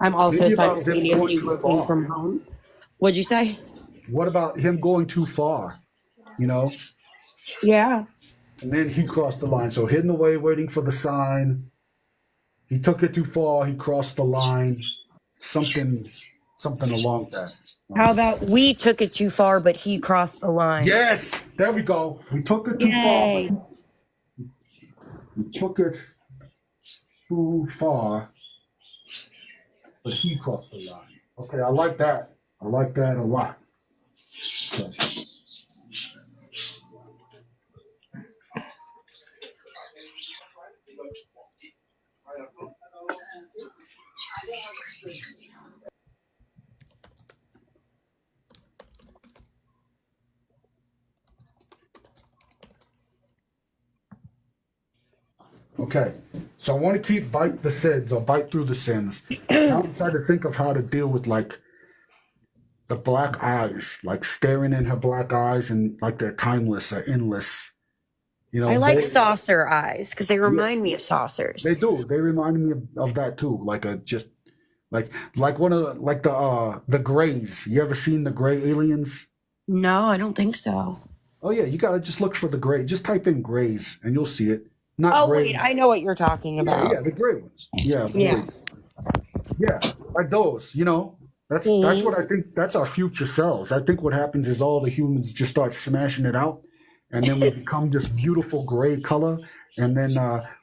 I'm also Maybe about him going simultaneously too working far. from home. What'd you say? What about him going too far? You know, Yeah. and then he crossed the line. So hidden away, waiting for the sign. He took it too far. He crossed the line. Something along that. How about we took it too far, but he crossed the line? Yes, there we go. We took it too far. Yay. We took it too far, but he crossed the line. Okay, I like that. I like that a lot. Okay. Okay, so I want to keep bite the sins or bite through the sins. Now I'm trying to think of how to deal with like the black eyes, like staring in her black eyes, and like they're timeless or endless. You know, I like saucer eyes because they remind me of saucers. They do. They reminded me of that too. Like a just like one of the grays. You ever seen the gray aliens? No, I don't think so. Oh yeah, you gotta just look for the gray. Just type in grays and you'll see it. Not Oh grays. wait, I know what you're talking about. Yeah, the gray ones. Yeah, Yeah. grays. Yeah, like those. You know, that's what I think. That's our future selves. I think what happens is all the humans just start smashing it out, and then we become this beautiful gray color, and then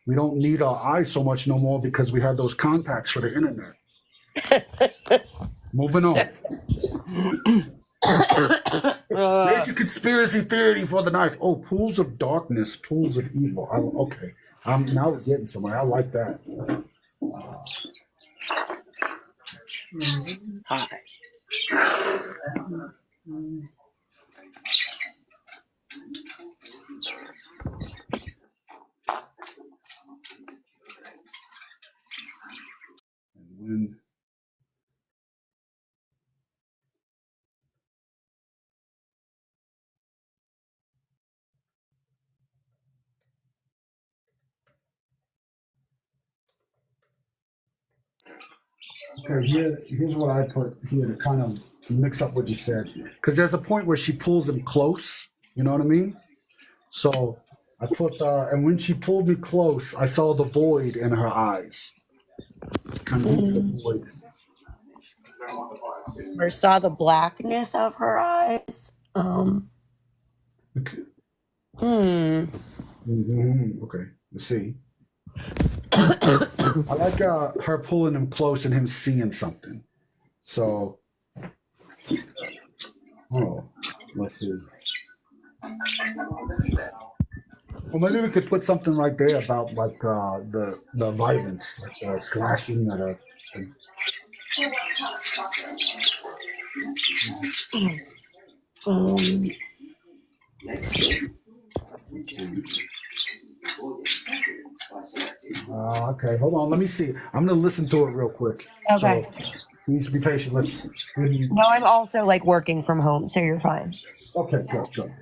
we don't need our eyes so much no more because we have those contacts for the internet. Moving on. There's a conspiracy theory for the night. Oh, pools of darkness, pools of evil. Okay, now we're getting somewhere. I like that. Hi. And when okay, here's what I put here to kind of mix up what you said. Because there's a point where she pulls him close, you know what I mean? So I put, and when she pulled me close, I saw the void in her eyes. Kind of the void. Or saw the blackness of her eyes. Okay. Hmm. Okay, let's see. I like her pulling him close and him seeing something. So, let's see. Well, maybe we could put something right there about like the violence, like slashing at a. Okay, hold on. Let me see. I'm gonna listen to it real quick. Okay. So, please be patient. Let's. No, I'm also like working from home, so you're fine. Okay, good. Okay.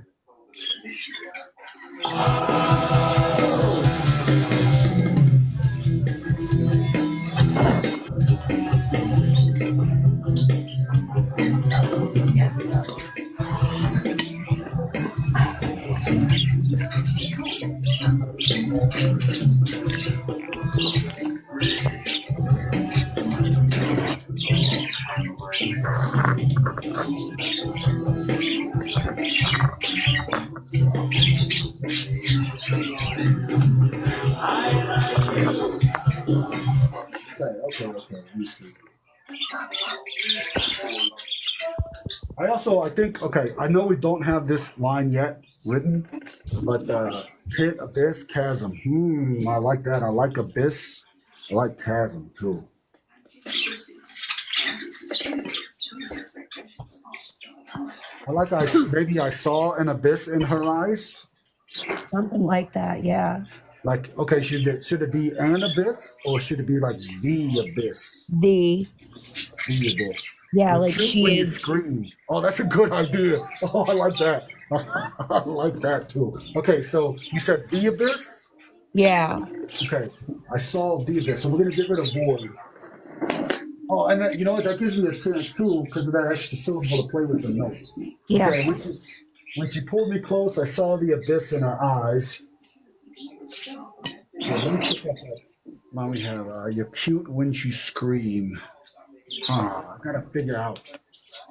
Let me see. I think, okay, I know we don't have this line yet written, but pit, abyss, chasm. I like that. I like abyss. I like chasm too. I like maybe I saw an abyss in her eyes. Something like that, yeah. Like, okay, should it be an abyss or should it be like the abyss? The abyss. Yeah, The like truth she when you is. scream. Oh, that's a good idea. Oh, I like that. I like that too. Okay, so you said the abyss? Yeah. Okay, I saw the abyss. So we're gonna get rid of void. Oh, and that, you know what? That gives me a chance too, because of that extra syllable to play with some notes. Yeah. Okay, when she pulled me close, I saw the abyss in her eyes. Yeah, let me check out that. Now we have you're cute when you scream. I gotta figure out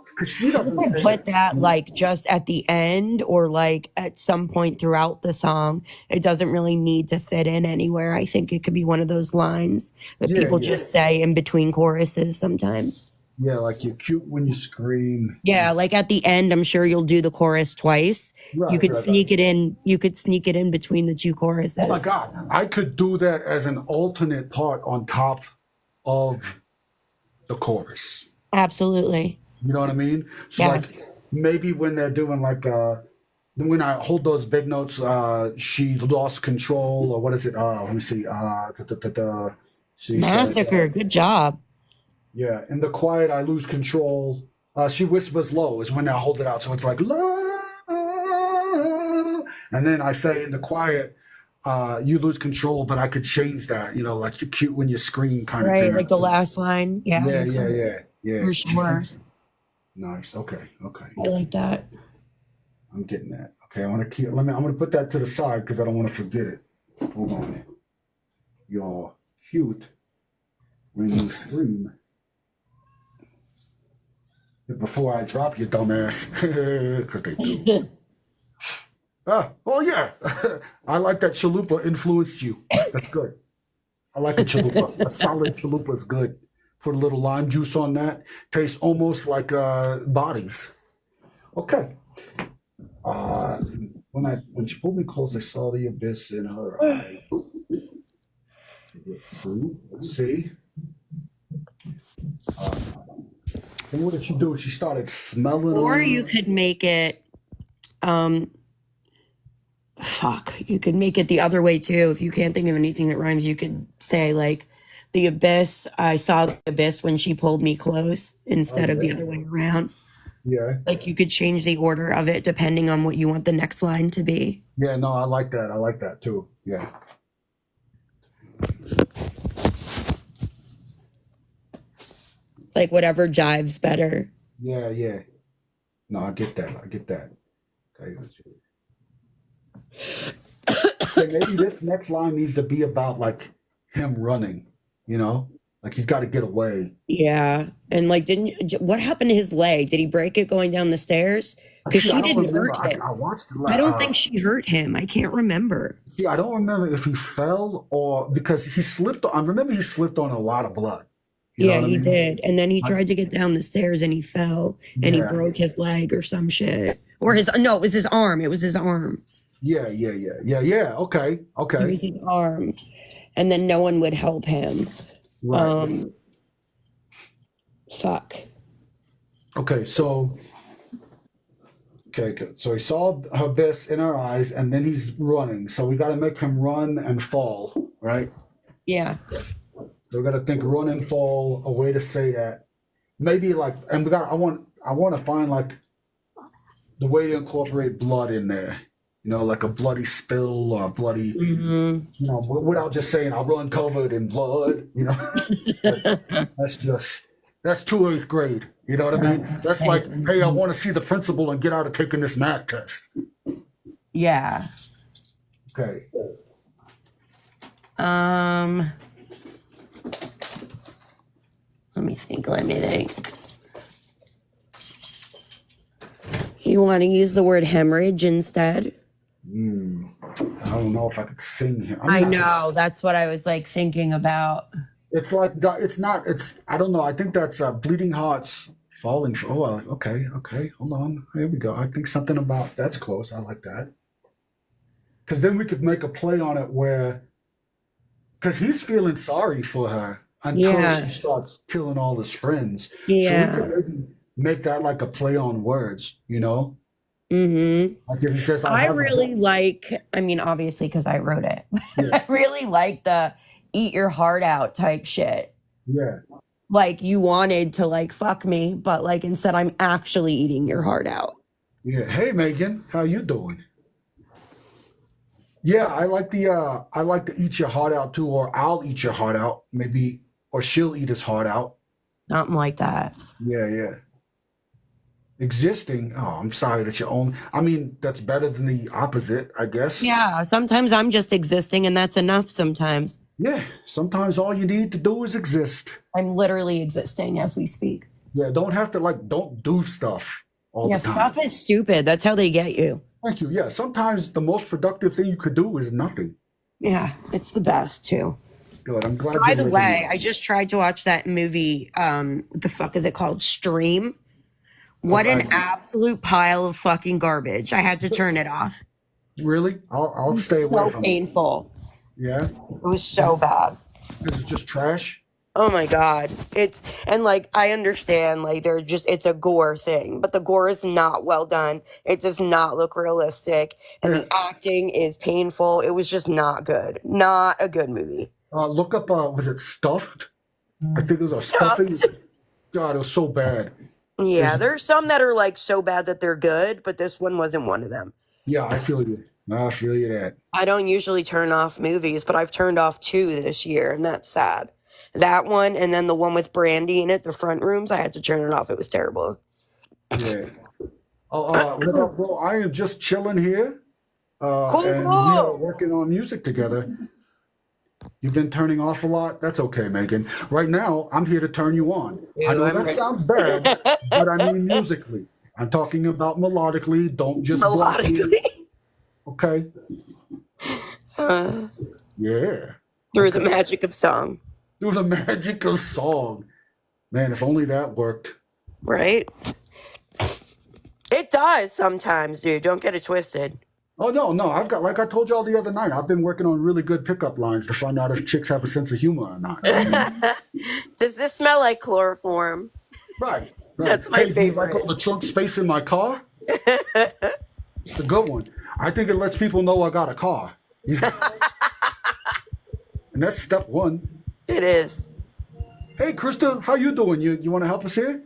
because she doesn't Could say put it. that like just at the end or like at some point throughout the song. It doesn't really need to fit in anywhere. I think it could be one of those lines that Yeah, people yeah, just say in between choruses sometimes. yeah. Like you're cute when you scream. Yeah, like at the end, I'm sure you'll do the chorus twice. You Right, could right, right. sneak it in. You could sneak it in between the two Oh my choruses. God, I could do that as an alternate part on top of the chorus. Absolutely. You know what I mean? So Yeah. like maybe when they're doing like when I hold those big notes, she lost control or what is it? Let me see. She says, Massacre. Good job. yeah, in the quiet I lose control. She whispers low is when I hold it out, so it's like la, and then I say in the quiet, you lose control, but I could change that. You know, like you're cute when you scream, kind of Right. thing. Like the last line. Yeah. Yeah, yeah, yeah, yeah. For sure. Nice. Okay, okay. I like that. I'm getting that. Okay, I want to keep. I'm gonna put that to the side because I don't want to forget it. Hold on. You're cute when you scream. Before I drop you, dumbass, because they do. Oh yeah, I like that chalupa influenced you. That's good. I like a chalupa. A solid chalupa is good. Put a little lime juice on that. Tastes almost like bodies. Okay. When she pulled me close, I saw the abyss in her eyes. Let's see. Let's see. And what did she do? She started smelling. Or on- you could make it you could make it the other way too. If you can't think of anything that rhymes, you could say like the abyss. I saw the abyss when she pulled me close instead of the other way around. Yeah. Like you could change the order of it depending on what you want the next line to be. Yeah, no, I like that. I like that too. Yeah. Like whatever jives better. Yeah, yeah. No, I get that. I get that. Okay. Okay, maybe this next line needs to be about like him running, you know? Like he's got to get away. Yeah. And like what happened to his leg? Did he break it going down the stairs? Because See, she I don't didn't remember. hurt him. I watched the I last. don't think she hurt him. I can't remember. See, I don't remember if he fell or because he slipped. I remember he slipped on a lot of blood. You know Yeah, what I he mean? did. And then he tried to get down the stairs and he fell and he Yeah. broke his leg or some shit. Or no, it was his arm. It was his arm. Yeah, yeah, yeah, yeah, yeah. Okay, It okay. was his arm. And then no one would help him. Right. Fuck. Okay, so okay, good. So he saw her abyss in her eyes, and then he's running. So we got to make him run and fall, right? Yeah. So we got to think run and fall. A way to say that, maybe like, and we got. I want to find like the way to incorporate blood in there. You know, like a bloody spill or a bloody, you know, without just saying I'll run covered in blood. You know, that's too 8th grade. You know what I mean? That's like, hey, I want to see the principal and get out of taking this math test. Yeah. Okay. Let me think. You want to use the word hemorrhage instead? I don't know if I could sing here. I mean, know. That's what I was like thinking about. It's like it's not. It's I don't know. I think that's bleeding hearts falling. Okay. Hold on. Here we go. I think something about that's close. I like that. Because then we could make a play on it where, because he's feeling sorry for her until Yeah. she starts killing all his friends. Yeah. So we could maybe make that like a play on words. You know, Mm-hmm. like if he says, I have a- really like, I mean, obviously, because I wrote it. Yeah. I really like the eat your heart out type shit. Yeah. Like you wanted to like fuck me, but like instead I'm actually eating your heart out. Yeah. Hey Megan, how you doing? Yeah, I like the eat your heart out too, or I'll eat your heart out, maybe, or she'll eat his heart out. something like that. Yeah, yeah. Existing. Oh, I'm sorry that you own. I mean, that's better than the opposite, I guess. Yeah, sometimes I'm just existing, and that's enough. Sometimes Yeah. Sometimes all you need to do is exist. I'm literally existing as we speak. Yeah. Don't have to don't do stuff all Yeah, the time. stuff is stupid. That's how they get you. Thank you. Yeah. Sometimes the most productive thing you could do is nothing. Yeah, it's the best too. Good. I'm glad. By you're the living way, it. I just tried to watch that movie. What the fuck is it called? Stream. What an absolute pile of fucking garbage. I had to turn it off. Really? I'll stay away So from it. painful. Yeah. It was so bad. This is just trash. Oh my god. I understand, like it's a gore thing, but the gore is not well done. It does not look realistic, and the acting is painful. It was just not good. Not a good movie. Look up. Was it Stuffed? I think it was a stuffing. God, it was so bad. Yeah, there's some that are like so bad that they're good, but this one wasn't one of them. Yeah, I feel you. I feel you that. I don't usually turn off movies, but I've turned off 2 this year, and that's sad. That one, and then the one with Brandy in it, the front rooms, I had to turn it off. It was terrible. Yeah. What up, bro? I am just chilling here. Cool. And we are working on music together. You've been turning off a lot. That's okay, Megan. Right now, I'm here to turn you on. I know that sounds bad, but I mean musically. I'm talking about melodically. Don't just block me. Melodically. Okay. Yeah. Through the magic of song. Through the magic of song. Man, if only that worked. Right? It does sometimes, dude. Don't get it twisted. Oh, no. I've got, like I told y'all the other night, I've been working on really good pickup lines to find out if chicks have a sense of humor or not. Does this smell like chloroform? Right. That's my hey, favorite. Do you like all the trunk space in my car? It's a good one. I think it lets people know I got a car. And that's step one. It is. Hey, Krista, how you doing? You want to help us here?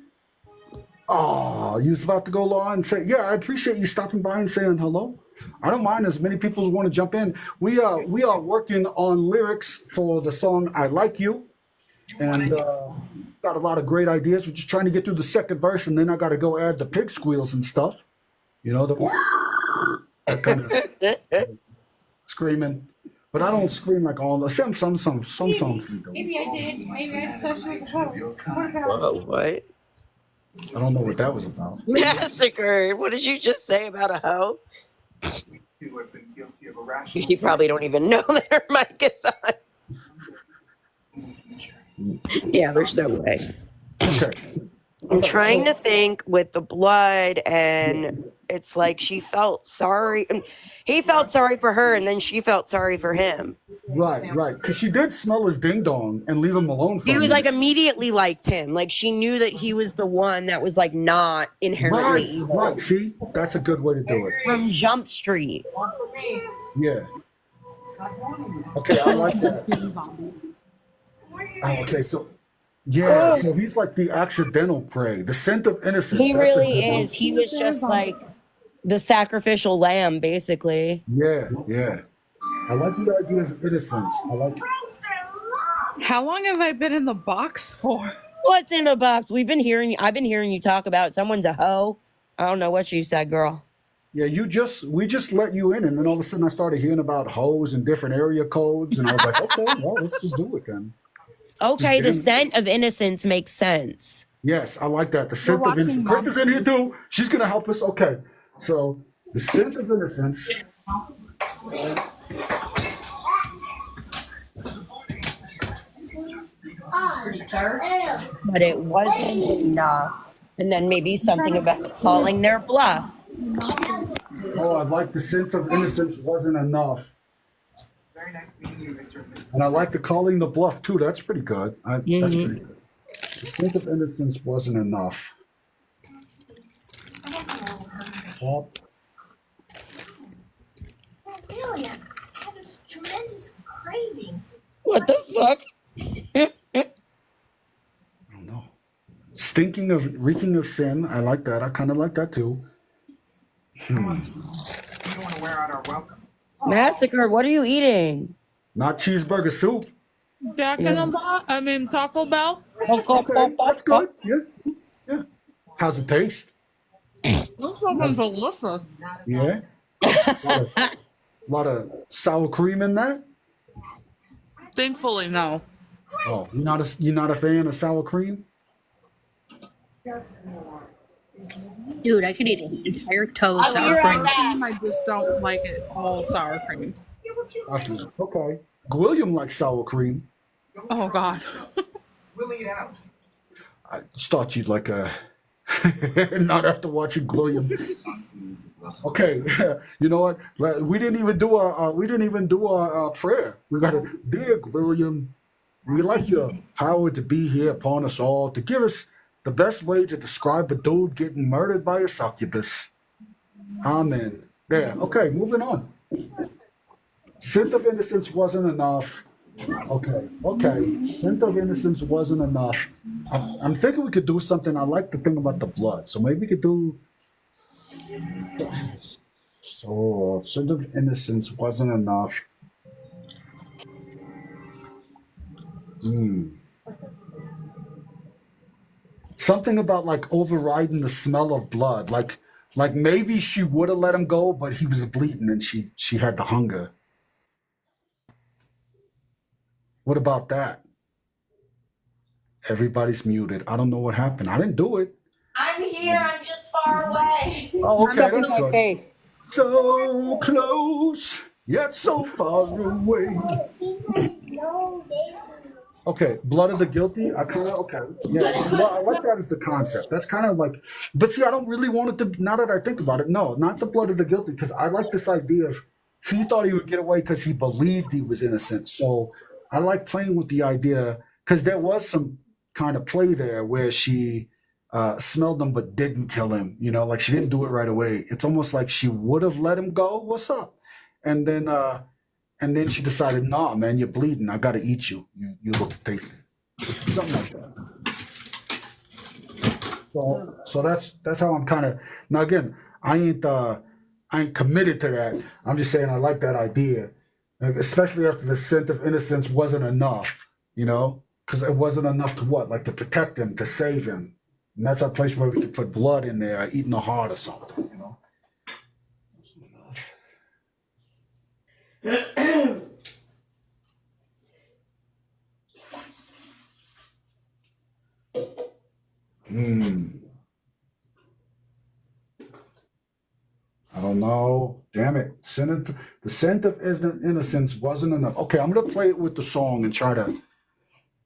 Oh, you was about to go on and say, yeah, I appreciate you stopping by and saying hello. I don't mind as many people as want to jump in. We are working on lyrics for the song "I Like You," and got a lot of great ideas. We're just trying to get through the second verse, and then I got to go add the pig squeals and stuff. You know, that kind of screaming. But I don't scream like all the some songs we do. Maybe I did. Maybe I just thought she was a hoe. What about Whoa, what? I don't know what that was about. Massacre. What did you just say about a hoe? Who have been guilty of irrational She probably don't even know that her mic is on. Yeah, there's no way. Okay. I'm trying to think with the blood, and it's like she felt sorry. He felt sorry for her, and then she felt sorry for him. Right. Because she did smell his ding dong and leave him alone for She a was minute. like immediately liked him. Like she knew that he was the one that was like not inherently evil. Right. See, that's a good way to do it. From Jump Street. Yeah. Okay, I like that. Okay, so yeah, so he's like the accidental prey, the scent of innocence. He That's a really good one. is. He was just like the sacrificial lamb, basically. Yeah. I like the idea of innocence. I like it. how long have I been in the box for? What's in the box? I've been hearing you talk about someone's a hoe. I don't know what you said, girl. Yeah, we just let you in, and then all of a sudden I started hearing about hoes and different area codes, and I was like, okay, well, let's just do it then. Okay, the Just scent of innocence makes sense. Yes, I like that. The scent of innocence. Krista's in here too. She's gonna help us. Okay, so the scent of innocence. But it wasn't enough. And then maybe something about calling their bluff. Oh, I like the sense of innocence wasn't enough. very nice meeting you, Mr. and Mrs. And I like the calling the bluff too. That's pretty good. That's pretty good. The sense of innocence wasn't enough. Oh, Really, I had this tremendous craving. What the fuck? I don't know. Reeking of sin. I like that. I kind of like that too. Come on, Sue. We don't want to wear out our welcome. Massacre, what are you eating? Not cheeseburger soup. Jack in the Box? I mean Taco Bell? Okay, that's good. Yeah, yeah. How's it taste? This one's delicious. Yeah. Lot of sour cream in that. Thankfully, no. Oh, you're not a fan of sour cream? Dude, I could eat an entire toe of I sour like cream. sour cream. I just don't like it all sour cream. Okay. William likes sour cream. Oh God. We'll eat out. I just thought you'd like a. Not after watching William. Okay, you know what? We didn't even do our prayer. We got to, dear William, we like your power to be here upon us all to give us the best way to describe a dude getting murdered by a succubus. Amen. There. Okay, moving on. Scent of innocence wasn't enough. Okay. Scent of innocence wasn't enough. I'm thinking we could do something. I like the thing about the blood, so maybe we could do. So, scent of innocence wasn't enough. Something about like overriding the smell of blood. Like maybe she would have let him go, but he was bleeding and she had the hunger. What about that? Everybody's muted. I don't know what happened. I didn't do it. I'm here. I'm just far away. Oh, okay, that's My good. face. So close, yet so far away. Okay, blood of the guilty. I kind of Yeah, well, I like that as the concept. That's kind of like, but see, I don't really want it to. Now that I think about it, no, not the blood of the guilty, because I like this idea of he thought he would get away because he believed he was innocent. So I like playing with the idea because there was some kind of play there where she smelled him but didn't kill him. You know, like she didn't do it right away. It's almost like she would have let him go. What's up? And then she decided, nah, man, you're bleeding. I gotta eat you. You look tasty. Something like that. So that's how I'm kind of now. Again, I ain't committed to that. I'm just saying I like that idea, especially after the scent of innocence wasn't enough. You know, because it wasn't enough to what, like to protect him, to save him. And that's a place where we could put blood in there, eating a heart or something. You know. I don't know. Damn it. The scent of innocence wasn't enough. Okay, I'm going to play it with the song and try to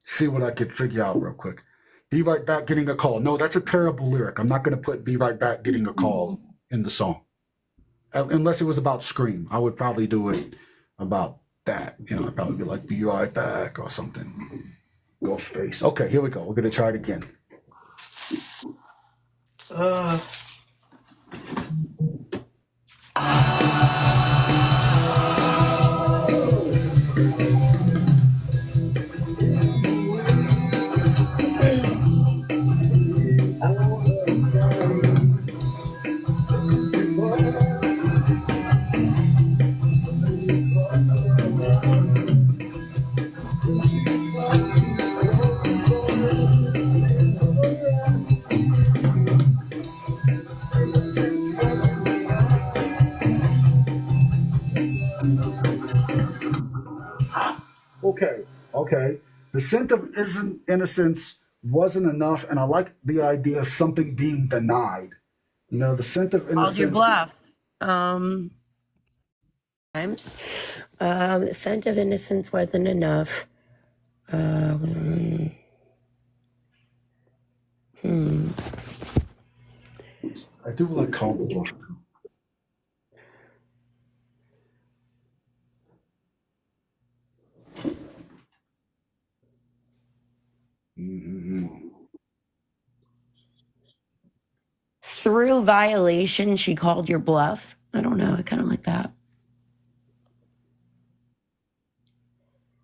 see what I could figure out real quick. Be right back getting a call. No, that's a terrible lyric. I'm not going to put be right back getting a call in the song. Unless it was about Scream. I would probably do it about that. You know, I'd probably be like, be right back or something. Ghostface. Okay, here we go. We're going to try it again. Okay. The scent of innocence wasn't enough, and I like the idea of something being denied. You know, the scent of innocence. Called your bluff. Times. The scent of innocence wasn't enough. I do like call the bluff. Through violation, she called your bluff. I don't know. I kind of like that.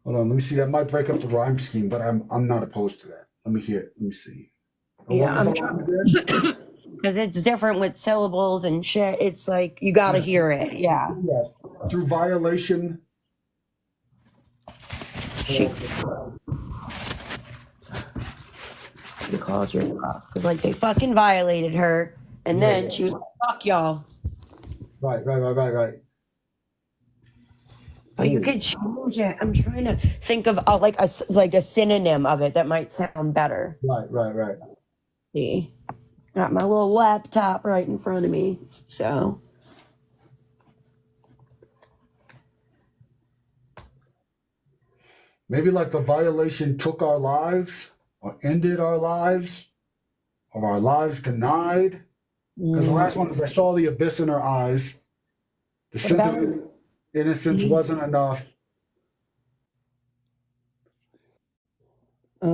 Hold on, let me see. That might break up the rhyme scheme, but I'm not opposed to that. Let me hear it. Let me see. Yeah, because it's different with syllables and shit. It's like you got to hear it. Yeah. Through violation. and calls your bluff. Because, like, they fucking violated her. And then she was like, fuck y'all. Right. But you could change it. I'm trying to think of like a synonym of it that might sound better. Right. See, got my little laptop right in front of me. So maybe like the violation took our lives or ended our lives or our lives denied. Because the last one is I saw the abyss in her eyes. The scent of innocence wasn't enough. I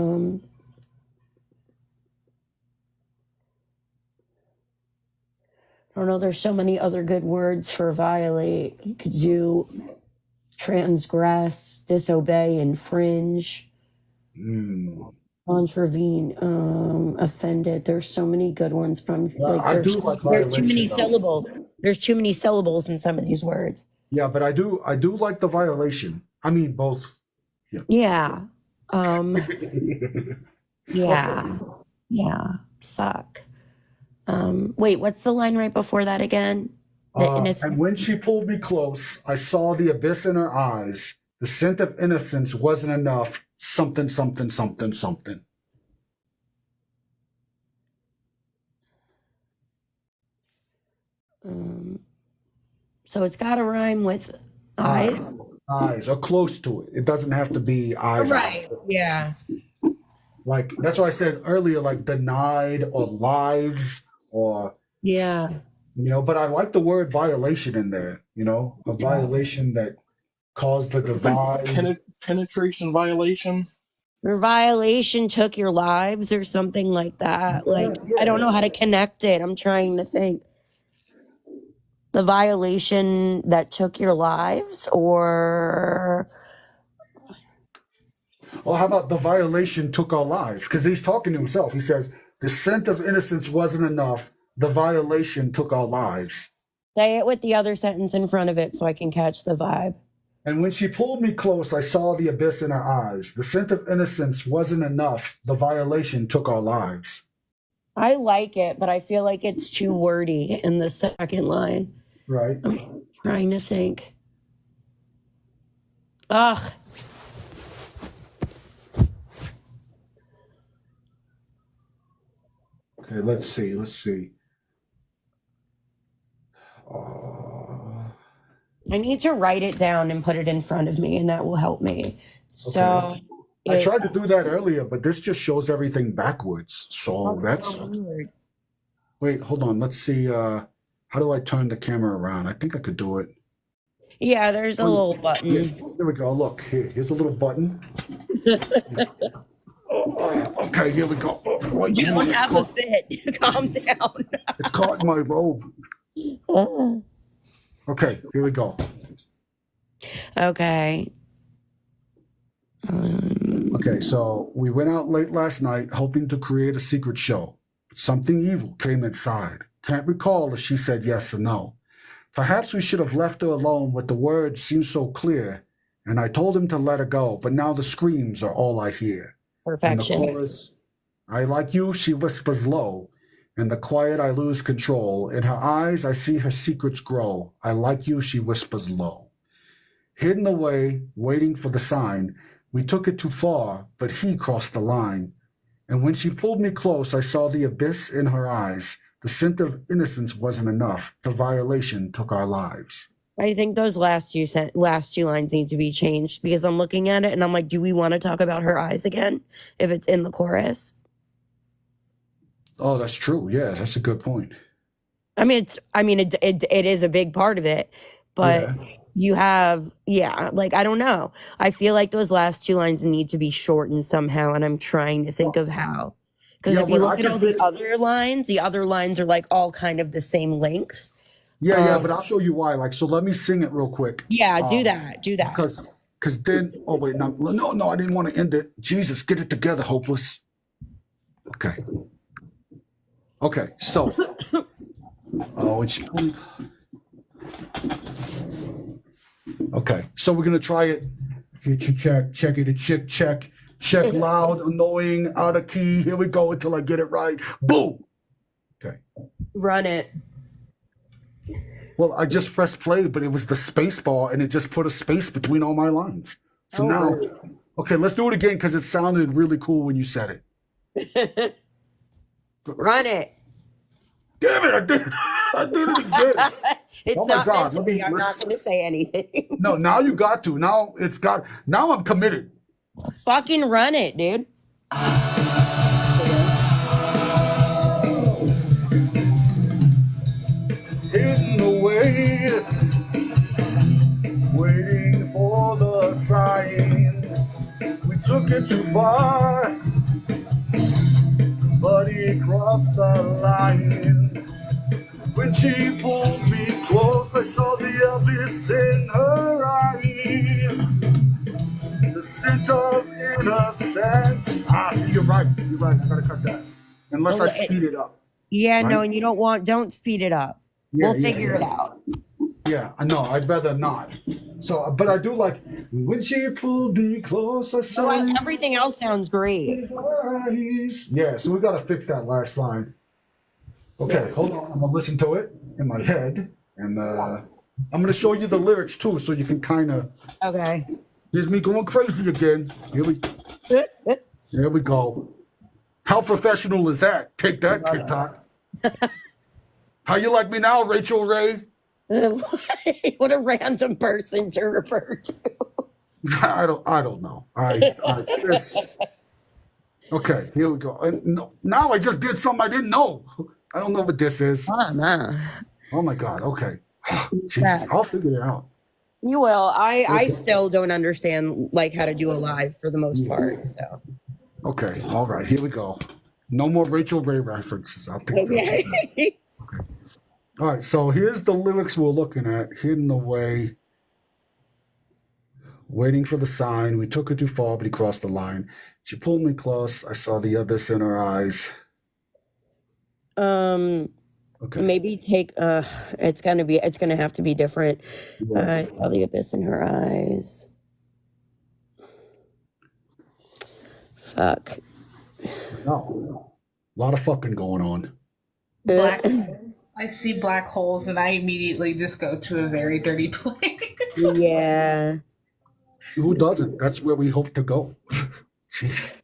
don't know. There's so many other good words for violate. You could do transgress, disobey, infringe, contravene, offended. There's so many good ones, but I'm like, I do like there's too many violation, though. syllables. There's too many syllables in some of these words. Yeah, but I do like the violation. I mean both. Yeah. Yeah. Suck. Wait, what's the line right before that again? And when she pulled me close, I saw the abyss in her eyes. The scent of innocence wasn't enough. Something. So it's got to rhyme with eyes. Eyes, or close to it. It doesn't have to be eyes. Right. Yeah. Like, that's why I said earlier, like denied or lives or, Yeah. but I like the word violation in there, a violation that caused the divide. Penetration violation. Your violation took your lives or something like that. Like, I don't know how to connect it. I'm trying to think. The violation that took your lives, or How about the violation took our lives? Because he's talking to himself. He says, the scent of innocence wasn't enough. The violation took our lives. say it with the other sentence in front of it so I can catch the vibe. And when she pulled me close, I saw the abyss in her eyes. The scent of innocence wasn't enough. The violation took our lives. I like it, but I feel like it's too wordy in the second line. Right. I'm trying to think. Ugh. Okay, let's see. I need to write it down and put it in front of me, and that will help me. So I tried to do that earlier, but this just shows everything backwards. So that's weird. Wait, hold on. Let's see. How do I turn the camera around? I think I could do it. Yeah, there's a little button. Yeah, here we go. Look, here's a little button. Okay, here we go. You don't have a fit. Calm down. It's caught in my robe. Okay, here we go. Okay. Okay, so we went out late last night hoping to create a secret show. But something evil came inside. Can't recall if she said yes or no. Perhaps we should have left her alone, but the words seemed so clear. And I told him to let her go, but now the screams are all I hear. Perfection. And the chorus, I like you, she whispers low. In the quiet, I lose control. In her eyes, I see her secrets grow. I like you, she whispers low. Hidden away, waiting for the sign, we took it too far, but he crossed the line. And when she pulled me close, I saw the abyss in her eyes. The scent of innocence wasn't enough. The violation took our lives. I think those last two lines need to be changed because I'm looking at it and I'm like, do we want to talk about her eyes again if it's in the chorus? Oh, that's true. Yeah, that's a good point. I mean, it is a big part of it, but you have, like, I don't know. I feel like those last two lines need to be shortened somehow, and I'm trying to think of how. Because if you look at all the other lines are like all kind of the same length. Yeah, but I'll show you why. Like, so let me sing it real quick. Yeah, do that. Because then, oh wait, no, I didn't want to end it. Jesus, get it together, hopeless. Okay, so, okay, so we're gonna try it. Check it, check. Check loud, annoying, out of key. Here we go until I get it right. Boom. Okay. Run it. Well, I just pressed play, but it was the space bar, and it just put a space between all my lines. So now, okay, let's do it again because it sounded really cool when you said it. Run it. Damn it! I did it. I did it again. It's Oh my not God, meant to let me- be. I'm let's- not going to say anything. No, now you got to. Now it's got. Now I'm committed. Fucking run it, dude. Hidden away, waiting for the sign. We took it too far, but he crossed the line. When she pulled me close, I saw the abyss in her eyes. The scent of innocence. Ah, see, you're right. You're right. I gotta cut that. Unless I speed it up. Yeah, no, Right? and you don't speed it up. Yeah, We'll yeah, figure yeah. it out. Yeah, I know. I'd rather not. So, but I do like when she pulled me close. I saw Everything else sounds great. her eyes. Yeah, so we gotta fix that last line. Okay, hold on. I'm gonna listen to it in my head, and I'm gonna show you the lyrics too, so you can kind of. Okay. Here's me going crazy again. Here we go. How professional is that? Take that, TikTok. How you like me now, Rachel Ray? What a random person to refer to. I don't know. Okay, here we go. And now I just did something I didn't know. I don't know what this is. Oh, no. Oh my God. Okay. Jesus, I'll figure it out. You will. I still don't understand like how to do a live for the most part. So. Okay. All right. Here we go. No more Rachel Ray references. I'll take that. Okay. All right. So here's the lyrics we're looking at. Hidden away. Waiting for the sign. We took her too far, but he crossed the line. She pulled me close. I saw the abyss in her eyes. Okay. Maybe take it's gonna have to be different. Yeah. I saw the abyss in her eyes. Fuck. No. A lot of fucking going on. Black holes. I see black holes and I immediately just go to a very dirty place. Yeah. Who doesn't? That's where we hope to go. Jeez.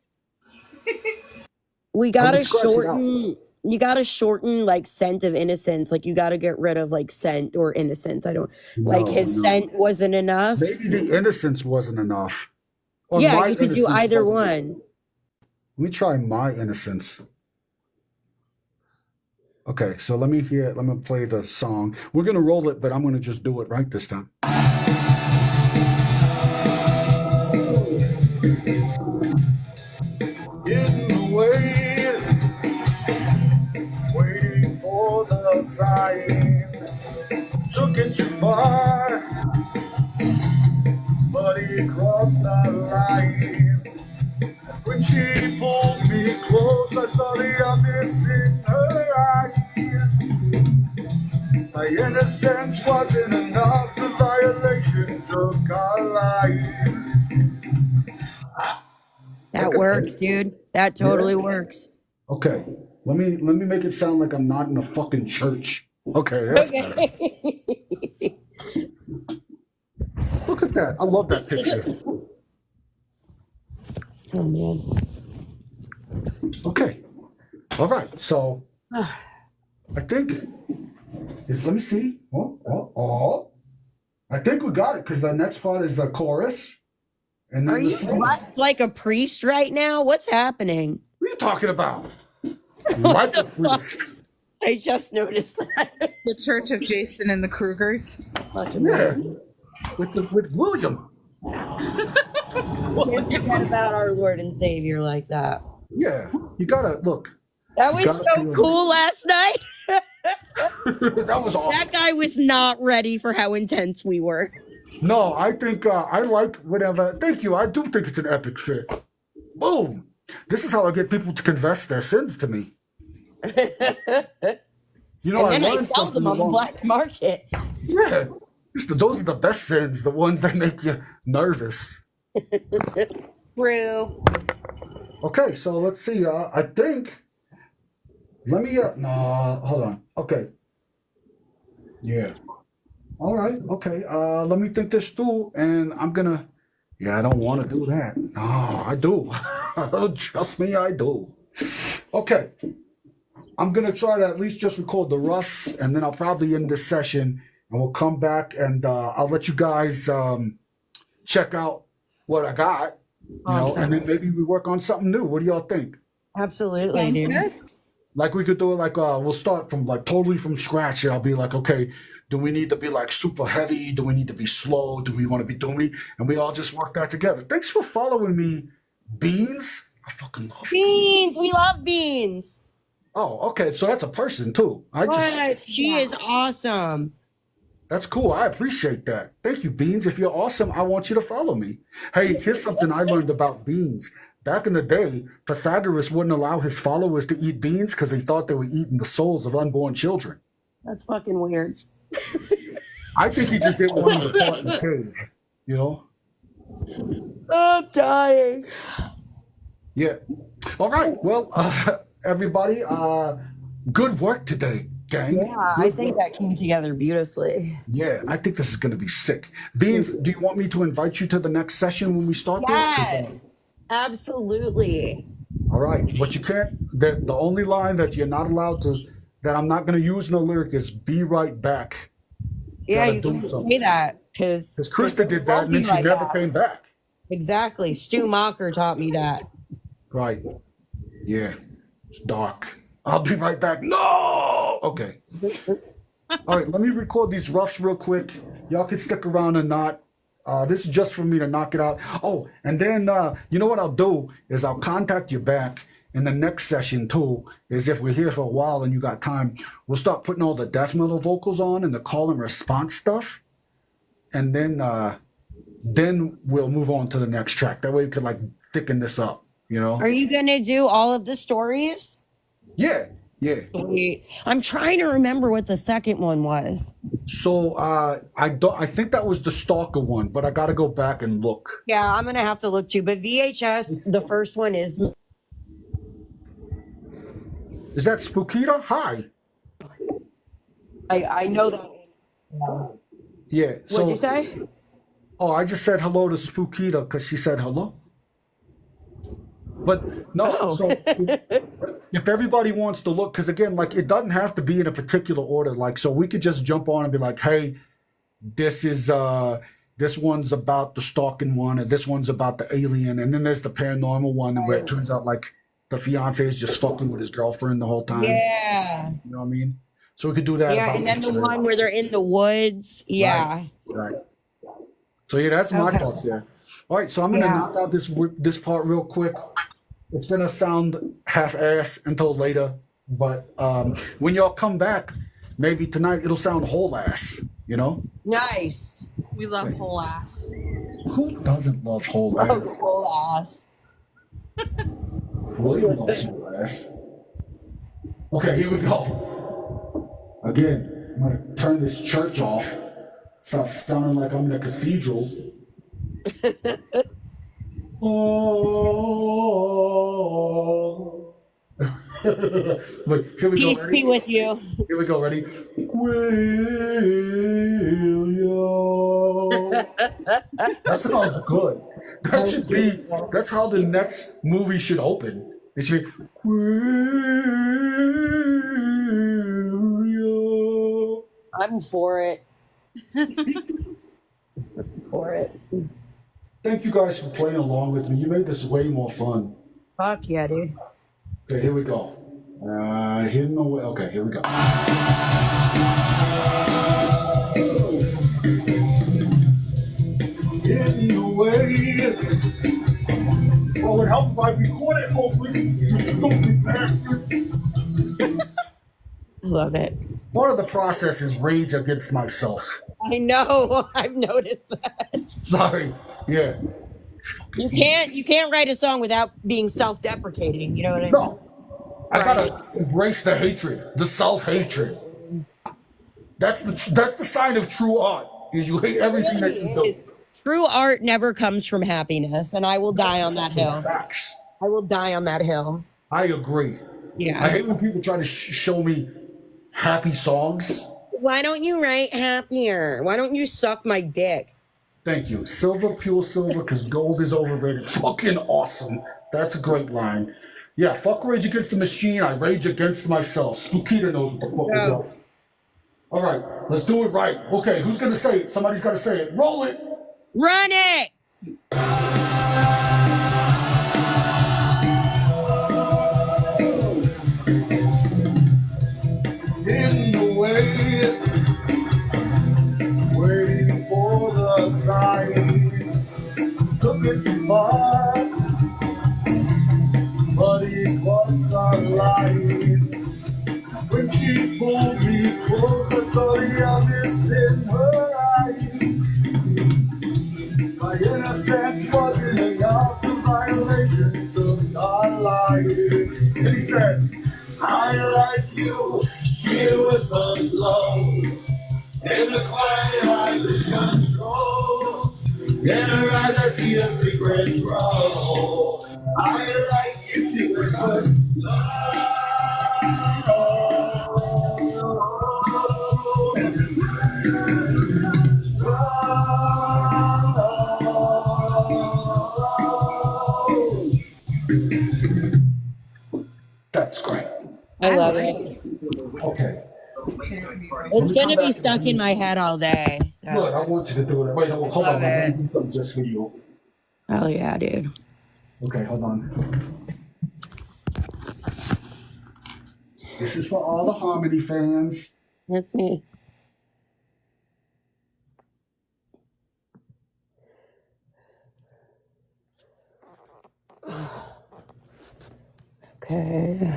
We gotta would scratch it out. shorten. You gotta shorten like scent of innocence. Like you gotta get rid of like scent or innocence. I don't like his scent wasn't enough. Maybe the innocence wasn't enough. Or Yeah, my you could do innocence either wasn't one. enough. Let me try my innocence. Okay, so let me play the song. We're gonna roll it, but I'm gonna just do it right this time. Hidden away, waiting for the sign. Took it too far, but he crossed the line. When she pulled me close, I saw the abyss in her eyes. My innocence wasn't enough, the violation took our lives. That works, dude. That totally works. Okay, let me make it sound like I'm not in a fucking church. Okay, that's better. Look at that. I love that picture. Oh man. Okay. All right. So I think let me see. I think we got it because the next part is the chorus. And then Are you dressed like a priest right now? What's happening? What are you talking about? Like a priest. I just noticed that. The Church of Jason and the Kruegers. Yeah. With William. Can't forget about our Lord and Savior like that. Yeah. You gotta look. That You was gotta so feel- cool last night. That was awesome. That guy was not ready for how intense we were. No, I think I like whatever. Thank you. I do think it's an epic fit. Boom. This is how I get people to confess their sins to me. You know, And then I learned sell them something on the along- black market. Yeah. Those are the best sins, the ones that make you nervous. True. Okay, so let's see. I think. Let me. No, hold on. Okay. Yeah. All right. Okay. Let me think this through, and I'm gonna. Yeah, I don't want to do that. No, I do. Trust me, I do. Okay. I'm gonna try to at least just record the roughs, and then I'll probably end this session, and we'll come back, and I'll let you guys check out what I got, and then maybe we work on something new. What do y'all think? Absolutely, Sounds dude. good. Like we could do it like we'll start from like totally from scratch, and I'll be like, okay, do we need to be like super heavy? Do we need to be slow? Do we want to be doing? And we all just work that together. Thanks for following me, Beans. I fucking love Beans. We love Beans. Oh, okay. So that's a person too. What? She is awesome. That's cool. I appreciate that. Thank you, Beans. If you're awesome, I want you to follow me. Hey, here's something I learned about beans. Back in the day, Pythagoras wouldn't allow his followers to eat beans because he thought they were eating the souls of unborn children. That's fucking weird. I think he just didn't want them to fart in the cave, you know? I'm dying. Yeah. All right. Well, everybody, good work today, gang. Yeah, I think that came together beautifully. Yeah, I think this is going to be sick. Beans, do you want me to invite you to the next session when we start this? 'Cause, Absolutely. all right. What you can't, the only line that you're not allowed to, that I'm not going to use in the lyric is be right back. Yeah, Gotta you do can something. say that because Krista did that and then she never came back. Exactly. Stu Mocker taught me that. Right. Yeah. It's dark. I'll be right back. No! Okay. All right, let me record these roughs real quick. Y'all can stick around or not. This is just for me to knock it out. Oh, and then you know what I'll do is I'll contact you back in the next session too. Is if we're here for a while and you got time, we'll start putting all the death metal vocals on and the call and response stuff, and then we'll move on to the next track. That way we could like thicken this up. You know? Are you gonna do all of the stories? Yeah. Yeah. Sweet. I'm trying to remember what the second one was. So I think that was the Stalker one, but I got to go back and look. Yeah, I'm gonna have to look too. But VHS, the first one is. Is that Spookita? Hi. I know that. Yeah. So, What'd you say? Oh, I just said hello to Spookita because she said hello. But no, Oh. so if everybody wants to look, because again, like it doesn't have to be in a particular order. Like, so we could just jump on and be like, hey, this is this one's about the stalking one, and this one's about the alien, and then there's the paranormal one where it turns out like the fiance is just fucking with his girlfriend the whole time. Yeah. You know what I mean? So we could do that. Yeah, about and then each the other. one where they're in the woods. Yeah. Right. So yeah, that's my thoughts there. All right, so I'm gonna knock out this part real quick. It's gonna sound half-ass until later, but when y'all come back, maybe tonight it'll sound whole ass. You know? Nice. We love whole ass. Who doesn't love whole ass? Oh, cool ass. William loves whole ass. Okay, here we go. Again, I'm gonna turn this church off. Stop sounding like I'm in a cathedral. Oh. Wait, here we Peace go. be with you. Here we go. Ready? William. That sounds good. That should be. That's how the next movie should open. It should be William. I'm for it. For it. Thank you guys for playing along with me. You made this way more fun. Fuck yeah, dude. Okay, here we go. Hidden away. Okay, here we go. Hidden away. Oh, it would help if I recorded, hopefully. You stupid bastard. Love it. Part of the process is rage against myself. I know. I've noticed that. Sorry. Yeah. You can't write a song without being self-deprecating. You know what I mean? No. I gotta embrace the hatred, the self-hatred. That's the sign of true art. Is you hate everything that you do. True art never comes from happiness, and I will die on that hill. Facts. I will die on that hill. I agree. Yeah. I hate when people try to show me happy songs. Why don't you write happier? Why don't you suck my dick? Thank you. Silver, pure silver, because gold is overrated. Fucking awesome. That's a great line. Yeah, fuck Rage Against the Machine. I rage against myself. Spookita knows what the fuck is up. All right, let's do it right. Okay, who's going to say it? Somebody's got to say it. Roll it. Run it! In the way, waiting for the sign. Took it too far, but it crossed the line. When she pulled me close, I saw the abyss in her eyes. My innocence wasn't enough, the violation took our lives. And he says, I like you, she whispers low. In the quiet I lose control. In her eyes I see the secrets grow. I like you, she whispers low. That's great. I love it. Okay. It's gonna be stuck in my head all day. Good. So. I want you to do it. Wait, hold on. I'm going to do something just for you. Oh yeah, dude. Okay, hold on. This is for all the Harmony fans. That's me. Okay.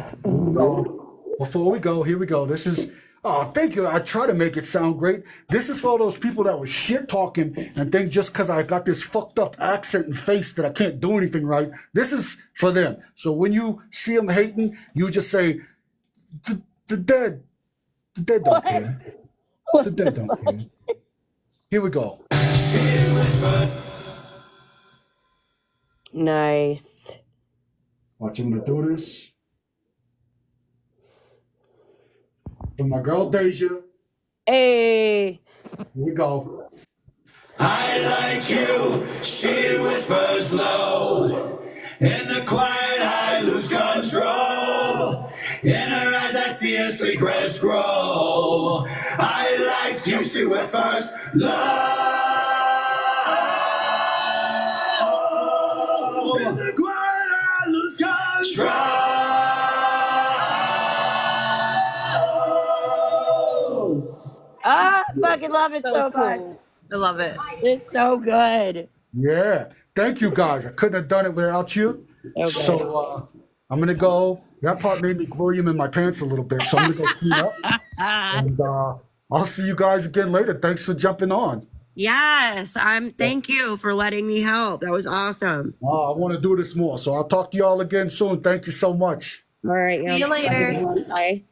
Before we go, here we go. This is, oh, thank you. I try to make it sound great. This is for all those people that were shit talking and think just because I got this fucked up accent and face that I can't do anything right. This is for them. So when you see them hating, you just say, the dead don't care. The dead don't care. Here we go. Nice. Watch him to do this. For my girl Deja. Hey. Here we go. I like you, she whispers low. In the quiet I lose control. In her eyes I see her secrets grow. I like you, she whispers low. In the quiet I lose control. Ah, I fucking love it so much. I love it. It's so good. Yeah. Thank you guys. I couldn't have done it without you. Okay. So I'm gonna go. That part made me William in my pants a little bit. So I'm gonna go clean up. And I'll see you guys again later. Thanks for jumping on. Yes, thank you for letting me help. That was awesome. I want to do this more. So I'll talk to y'all again soon. Thank you so much. All right. See you later. Bye.